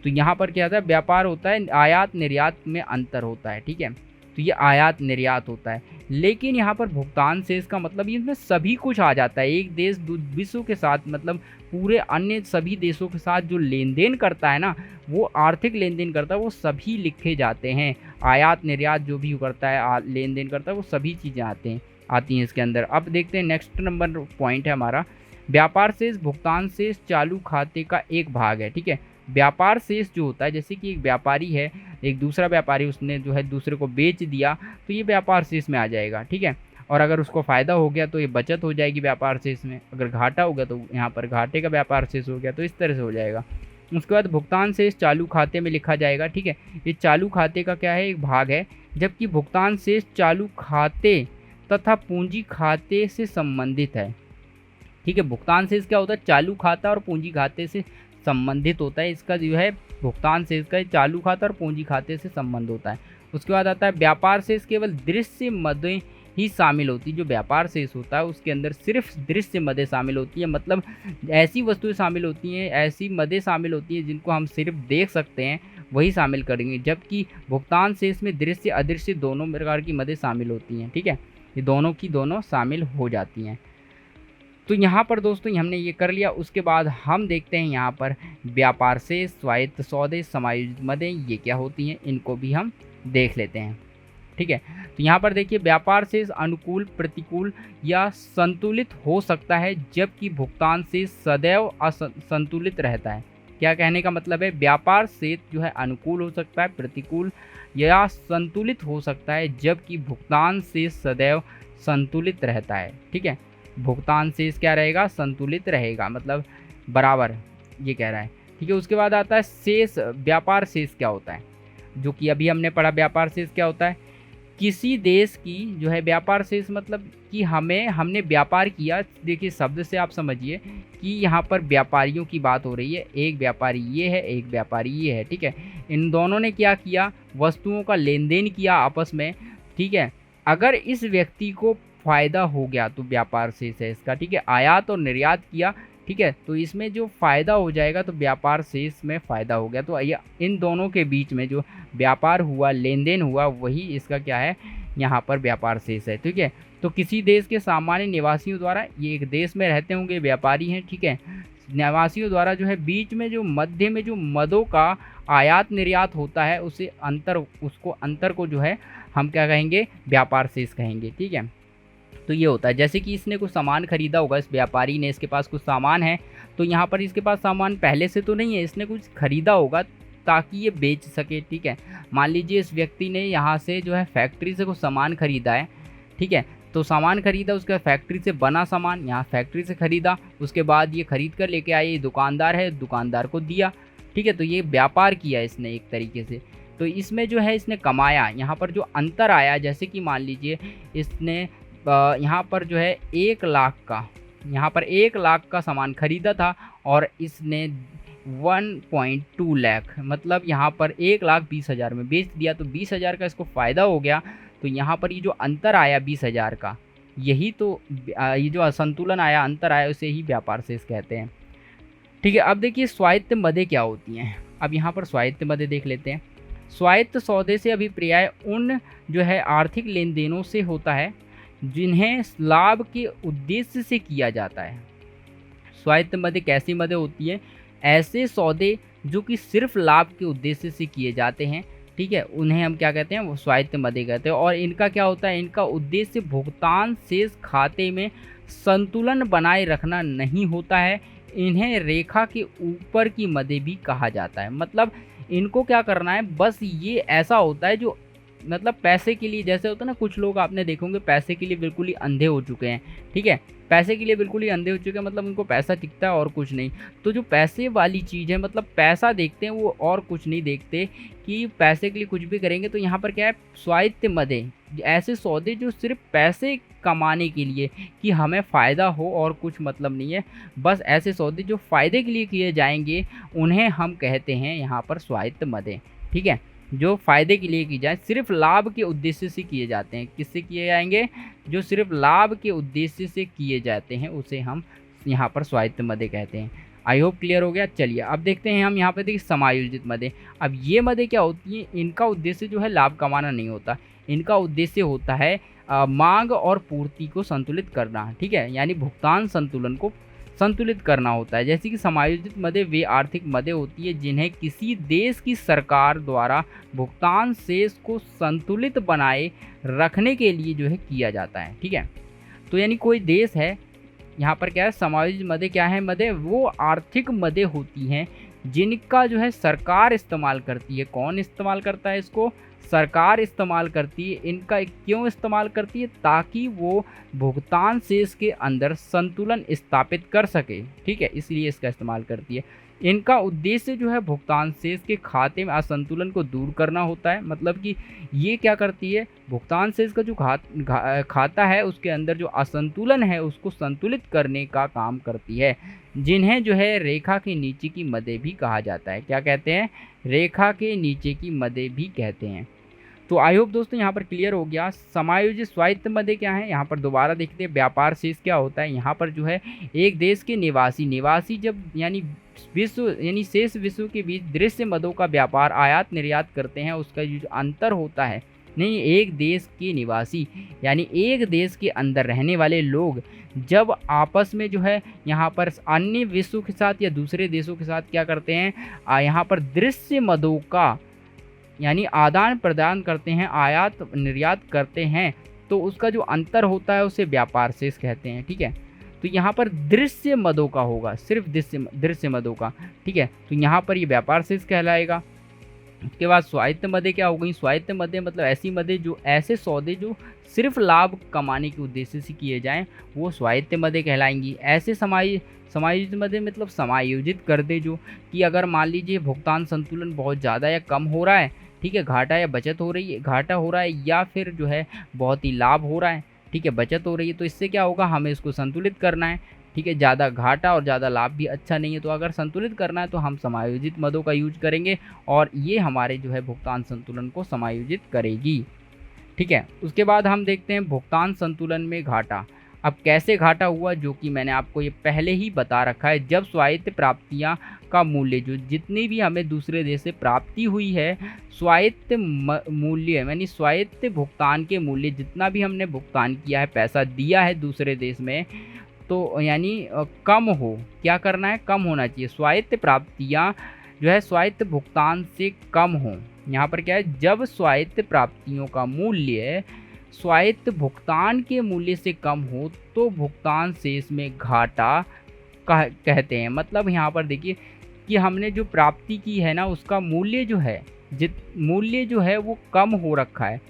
तो यहाँ पर क्या होता है, व्यापार होता है, आयात निर्यात में अंतर होता है। ठीक है, तो ये आयात निर्यात होता है। लेकिन यहाँ पर भुगतान शेष का मतलब इसमें सभी कुछ आ जाता है, एक देश विश्व के साथ, मतलब पूरे अन्य सभी देशों के साथ जो लेन देन करता है ना, वो आर्थिक लेन देन करता है, वो सभी लिखे जाते हैं। आयात निर्यात जो भी करता है, लेन देन करता है, वो सभी चीज़ें आते हैं। आती हैं इसके अंदर। अब देखते हैं नेक्स्ट नंबर पॉइंट है हमारा, व्यापार शेष भुगतान शेष चालू खाते का एक भाग है। ठीक है, व्यापार शेष जो होता है, जैसे कि एक व्यापारी है, एक दूसरा व्यापारी उसने जो है दूसरे को बेच दिया, तो ये व्यापार शेष में आ जाएगा। ठीक है, और अगर उसको फ़ायदा हो गया तो ये बचत हो जाएगी व्यापार शेष में, अगर घाटा हो गया तो यहाँ पर घाटे का व्यापार शेष हो गया, तो इस तरह से हो जाएगा। उसके बाद भुगतान शेष चालू खाते में लिखा जाएगा। ठीक है, ये चालू खाते का क्या है, एक भाग है, जबकि भुगतान शेष चालू खाते तथा पूंजी खाते से संबंधित है। ठीक है, भुगतान शेष क्या होता है, चालू खाता और पूंजी खाते से संबंधित होता है। इसका जो है भुगतान शेष का चालू खाता और पूंजी खाते से संबंध होता है। उसके बाद आता है व्यापार शेष केवल दृश्य मदें ही शामिल होती है। जो व्यापार शेष होता है उसके अंदर सिर्फ दृश्य मदें शामिल होती हैं, मतलब ऐसी वस्तुएं शामिल होती हैं, ऐसी मदें शामिल होती हैं जिनको हम सिर्फ देख सकते हैं, वही शामिल करेंगे। जबकि भुगतान शेष में दृश्य अदृश्य दोनों प्रकार की मदें शामिल होती हैं। ठीक है, ये दोनों की दोनों शामिल हो जाती हैं। तो यहाँ पर दोस्तों हमने ये कर लिया। उसके बाद हम देखते हैं यहाँ पर व्यापार शेष, स्वायत्त सौदे, समायोजित मदें, ये क्या होती हैं, इनको भी हम देख लेते हैं। ठीक है, तो यहाँ पर देखिए व्यापार शेष अनुकूल, प्रतिकूल या संतुलित हो सकता है, जबकि भुगतान शेष सदैव असंतुलित रहता है। क्या कहने का मतलब है, व्यापार शेष जो है अनुकूल हो सकता है, प्रतिकूल या संतुलित हो सकता है, जबकि भुगतान शेष सदैव संतुलित रहता है। ठीक है, भुगतान शेष क्या रहेगा, संतुलित रहेगा, मतलब बराबर, ये कह रहा है। ठीक है, उसके बाद आता है शेष। व्यापार शेष क्या होता है, जो कि अभी हमने पढ़ा। व्यापार शेष क्या होता है, किसी देश की जो है व्यापार शेष, मतलब कि हमने व्यापार किया। देखिए शब्द से आप समझिए कि यहाँ पर व्यापारियों की बात हो रही है, एक व्यापारी ये है, एक व्यापारी ये है। ठीक है, इन दोनों ने क्या किया, वस्तुओं का लेन देन किया आपस में। ठीक है, अगर इस व्यक्ति को फ़ायदा हो गया तो व्यापार शेष है इसका। ठीक है, आयात और निर्यात किया, ठीक है, तो इसमें जो फ़ायदा हो जाएगा तो व्यापार शेष में फ़ायदा हो गया, तो इन दोनों के बीच में जो व्यापार हुआ, लेन देन हुआ, वही इसका क्या है, यहाँ पर व्यापार शेष है। ठीक है, तो किसी देश के सामान्य निवासियों द्वारा, ये एक देश में रहते होंगे, व्यापारी हैं। ठीक है, निवासियों द्वारा जो है बीच में जो मध्य में जो मदों का आयात निर्यात होता है, उसको अंतर को जो है हम क्या कहेंगे, व्यापार शेष कहेंगे। ठीक है, तो ये होता है, जैसे कि इसने कुछ सामान खरीदा होगा, इस व्यापारी ने, इसके पास कुछ सामान है, तो यहाँ पर इसके पास सामान पहले से तो नहीं है, इसने कुछ खरीदा होगा ताकि ये बेच सके। ठीक है, मान लीजिए इस व्यक्ति ने यहाँ से जो है फैक्ट्री से कुछ सामान खरीदा है। ठीक है, तो सामान खरीदा, उसका फैक्ट्री से बना सामान, यहाँ फैक्ट्री से खरीदा, उसके बाद ये खरीद कर लेके आए, ये दुकानदार है, दुकानदार को दिया। ठीक है, तो ये व्यापार किया इसने एक तरीके से, तो इसमें जो है इसने कमाया। यहाँ पर जो अंतर आया, जैसे कि मान लीजिए इसने यहाँ पर जो है 1 लाख का, यहाँ पर 1 लाख का सामान खरीदा था और इसने 1.2 लाख, मतलब यहाँ पर 1,20,000 में बेच दिया, तो 20,000 का इसको फ़ायदा हो गया। तो यहाँ पर ये जो अंतर आया 20,000 का, यही तो ये जो असंतुलन आया, अंतर आया, उसे ही व्यापार शेष कहते हैं। ठीक है, अब देखिए स्वायत्त मदें क्या होती हैं। अब यहाँ पर स्वायत्त मदें देख लेते हैं। स्वायत्त सौदे से अभिप्राय उन जो है आर्थिक लेन देनों से होता है जिन्हें लाभ के उद्देश्य से किया जाता है। स्वायत्त मदें कैसी मदें होती हैं, ऐसे सौदे जो कि सिर्फ लाभ के उद्देश्य से किए जाते हैं। ठीक है, उन्हें हम क्या कहते हैं, वो स्वायत्त मदें कहते हैं। और इनका क्या होता है, इनका उद्देश्य भुगतान शेष खाते में संतुलन बनाए रखना नहीं होता है। इन्हें रेखा के ऊपर की मदें भी कहा जाता है। मतलब इनको क्या करना है, बस ये ऐसा होता है जो मतलब पैसे के लिए, जैसे होता है ना, कुछ लोग आपने देखे होंगे पैसे के लिए बिल्कुल ही अंधे हो चुके हैं। ठीक है, पैसे के लिए बिल्कुल ही अंधे हो चुके हैं, मतलब उनको पैसा दिखता है और कुछ नहीं। तो जो पैसे वाली चीज़ है, मतलब पैसा देखते हैं वो, और कुछ नहीं देखते कि पैसे के लिए कुछ भी करेंगे। तो यहाँ पर क्या है, स्वायत्त मदें, ऐसे सौदे जो सिर्फ पैसे कमाने के लिए, कि हमें फ़ायदा हो और कुछ मतलब नहीं है, बस ऐसे सौदे जो फ़ायदे के लिए किए जाएंगे, उन्हें हम कहते हैं यहाँ पर स्वायत्त मदें। ठीक है, जो फ़ायदे के लिए की जाए, सिर्फ लाभ के उद्देश्य से किए जाते हैं। किससे किए जाएंगे, जो सिर्फ लाभ के उद्देश्य से किए जाते हैं, उसे हम यहाँ पर स्वायत्त मदें कहते हैं। आई होप क्लियर हो गया। चलिए अब देखते हैं हम यहाँ पे, देखिए समायोजित मदें। अब ये मदें क्या होती हैं, इनका उद्देश्य जो है लाभ कमाना नहीं होता, इनका उद्देश्य होता है मांग और पूर्ति को संतुलित करना। ठीक है, यानी भुगतान संतुलन को संतुलित करना होता है। जैसे कि समायोजित मदें वे आर्थिक मदें होती है जिन्हें किसी देश की सरकार द्वारा भुगतान शेष को संतुलित बनाए रखने के लिए जो है किया जाता है। ठीक है, तो यानी कोई देश है, यहाँ पर क्या है, समायोजित मदें क्या है, मदें वो आर्थिक मदें होती हैं जिनका जो है सरकार इस्तेमाल करती है। कौन इस्तेमाल करता है इसको? सरकार इस्तेमाल करती है। इनका क्यों इस्तेमाल करती है? ताकि वो भुगतान शेष के अंदर संतुलन स्थापित कर सके। ठीक है, इसलिए इसका इस्तेमाल करती है। इनका उद्देश्य जो है भुगतान शेष के खाते में असंतुलन को दूर करना होता है। मतलब कि ये क्या करती है, भुगतान शेष का जो खाता है उसके अंदर जो असंतुलन है उसको संतुलित करने का काम करती है, जिन्हें जो है रेखा के नीचे की मदें भी कहा जाता है। क्या कहते हैं? रेखा के नीचे की मदें भी कहते हैं। तो आई होप दोस्तों यहाँ पर क्लियर हो गया। समायोजित स्वायत्त मदें क्या है, यहाँ पर दोबारा देखते हैं। व्यापार शेष क्या होता है, यहाँ पर जो है एक देश के निवासी जब यानी शेष विश्व के बीच दृश्य मदों का व्यापार आयात निर्यात करते हैं, उसका जो अंतर होता है, नहीं, एक देश के निवासी यानी एक देश के अंदर रहने वाले लोग जब आपस में जो है यहाँ पर अन्य विश्व के साथ या दूसरे देशों के साथ क्या करते हैं, यहाँ पर दृश्य मदों का यानी आदान प्रदान करते हैं, आयात निर्यात करते हैं, तो उसका जो अंतर होता है उसे व्यापार शेष कहते हैं। ठीक है, तो यहाँ पर दृश्य मदों का होगा, सिर्फ दृश्य मदों का। ठीक है, तो यहाँ पर ये व्यापार शेष कहलाएगा। उसके बाद स्वायत्त मदें क्या हो गई? स्वायत्त मदें मतलब ऐसी मदें जो ऐसे सौदे जो सिर्फ लाभ कमाने के उद्देश्य से किए जाएं, वो स्वायत्त मदें कहलाएंगी। ऐसे समायोजित मदें मतलब समायोजित कर दे जो कि अगर मान लीजिए भुगतान संतुलन बहुत ज़्यादा या कम हो रहा है, ठीक है, घाटा या बचत हो रही है, घाटा हो रहा है या फिर जो है बहुत ही लाभ हो रहा है, ठीक है, बचत हो रही है, तो इससे क्या होगा, हमें इसको संतुलित करना है। ठीक है, ज़्यादा घाटा और ज़्यादा लाभ भी अच्छा नहीं है, तो अगर संतुलित करना है तो हम समायोजित मदों का यूज करेंगे और ये हमारे जो है भुगतान संतुलन को समायोजित करेगी। ठीक है, उसके बाद हम देखते हैं भुगतान संतुलन में घाटा। अब कैसे घाटा हुआ, जो कि मैंने आपको ये पहले ही बता रखा है। जब स्वायत्त प्राप्तियां का मूल्य जो जितनी भी हमें दूसरे देश से प्राप्ति हुई है, स्वायत्त मूल्य यानी स्वायत्त भुगतान के मूल्य जितना भी हमने भुगतान किया है, पैसा दिया है दूसरे देश में, तो यानी कम हो, क्या करना है, कम होना चाहिए। स्वायत्त प्राप्तियां जो है स्वायत्त भुगतान से कम हो। यहाँ पर क्या है, जब स्वायत्त प्राप्तियों का मूल्य स्वायत्त भुगतान के मूल्य से कम हो तो भुगतान शेष में घाटा कहते हैं। मतलब यहाँ पर देखिए कि हमने जो प्राप्ति की है ना, उसका मूल्य जो है वो कम हो रखा है,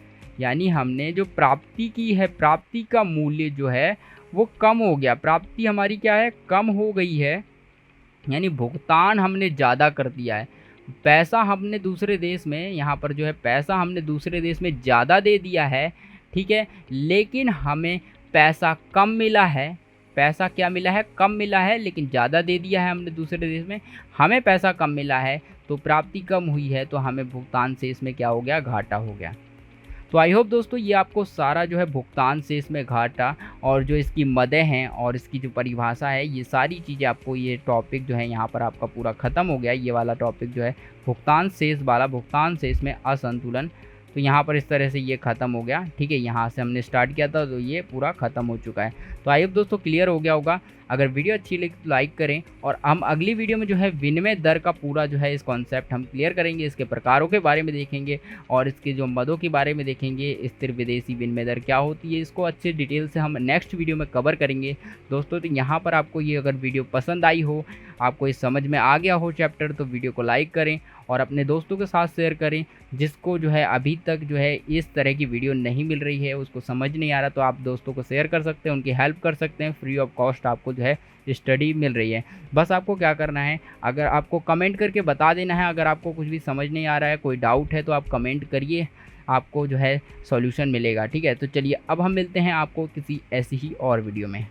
यानी हमने जो प्राप्ति की है, प्राप्ति का मूल्य जो है वो कम हो गया, प्राप्ति हमारी क्या है, कम हो गई है, यानी भुगतान हमने ज़्यादा कर दिया है। पैसा हमने दूसरे देश में, यहाँ पर जो है पैसा हमने दूसरे देश में ज़्यादा दे दिया है, ठीक है, लेकिन हमें पैसा कम मिला है। पैसा क्या मिला है, कम मिला है, लेकिन ज़्यादा दे दिया है हमने दूसरे देश में, हमें पैसा कम मिला है, तो प्राप्ति कम हुई है, तो हमें भुगतान शेष में क्या हो गया, घाटा हो गया। तो आई होप दोस्तों ये आपको सारा जो है भुगतान शेष में घाटा और जो इसकी मदें हैं और इसकी जो परिभाषा है, ये सारी चीज़ें आपको, ये टॉपिक जो है यहाँ पर आपका पूरा ख़त्म हो गया। ये वाला टॉपिक जो है भुगतान शेष वाला, भुगतान शेष में असंतुलन, तो यहाँ पर इस तरह से ये ख़त्म हो गया। ठीक है, यहाँ से हमने स्टार्ट किया था तो ये पूरा ख़त्म हो चुका है। तो आई होप दोस्तों क्लियर हो गया होगा। अगर वीडियो अच्छी लगी तो लाइक करें, और हम अगली वीडियो में जो है विनिमय दर का पूरा जो है इस कॉन्सेप्ट हम क्लियर करेंगे, इसके प्रकारों के बारे में देखेंगे और इसके जो मदों के बारे में देखेंगे। स्थिर विदेशी विनिमय दर क्या होती है, इसको अच्छे डिटेल से हम नेक्स्ट वीडियो में कवर करेंगे दोस्तों। तो यहाँ पर आपको ये अगर वीडियो पसंद आई हो, आपको ये समझ में आ गया हो चैप्टर, तो वीडियो को लाइक करें और अपने दोस्तों के साथ शेयर करें, जिसको जो है अभी तक जो है इस तरह की वीडियो नहीं मिल रही है, उसको समझ नहीं आ रहा, तो आप दोस्तों को शेयर कर सकते हैं, उनकी हेल्प कर सकते हैं। फ्री ऑफ कॉस्ट आपको जो है स्टडी मिल रही है। बस आपको क्या करना है, अगर आपको कमेंट करके बता देना है, अगर आपको कुछ भी समझ नहीं आ रहा है, कोई डाउट है, तो आप कमेंट करिए, आपको जो है सॉल्यूशन मिलेगा। ठीक है, तो चलिए अब हम मिलते हैं आपको किसी ऐसी ही और वीडियो में।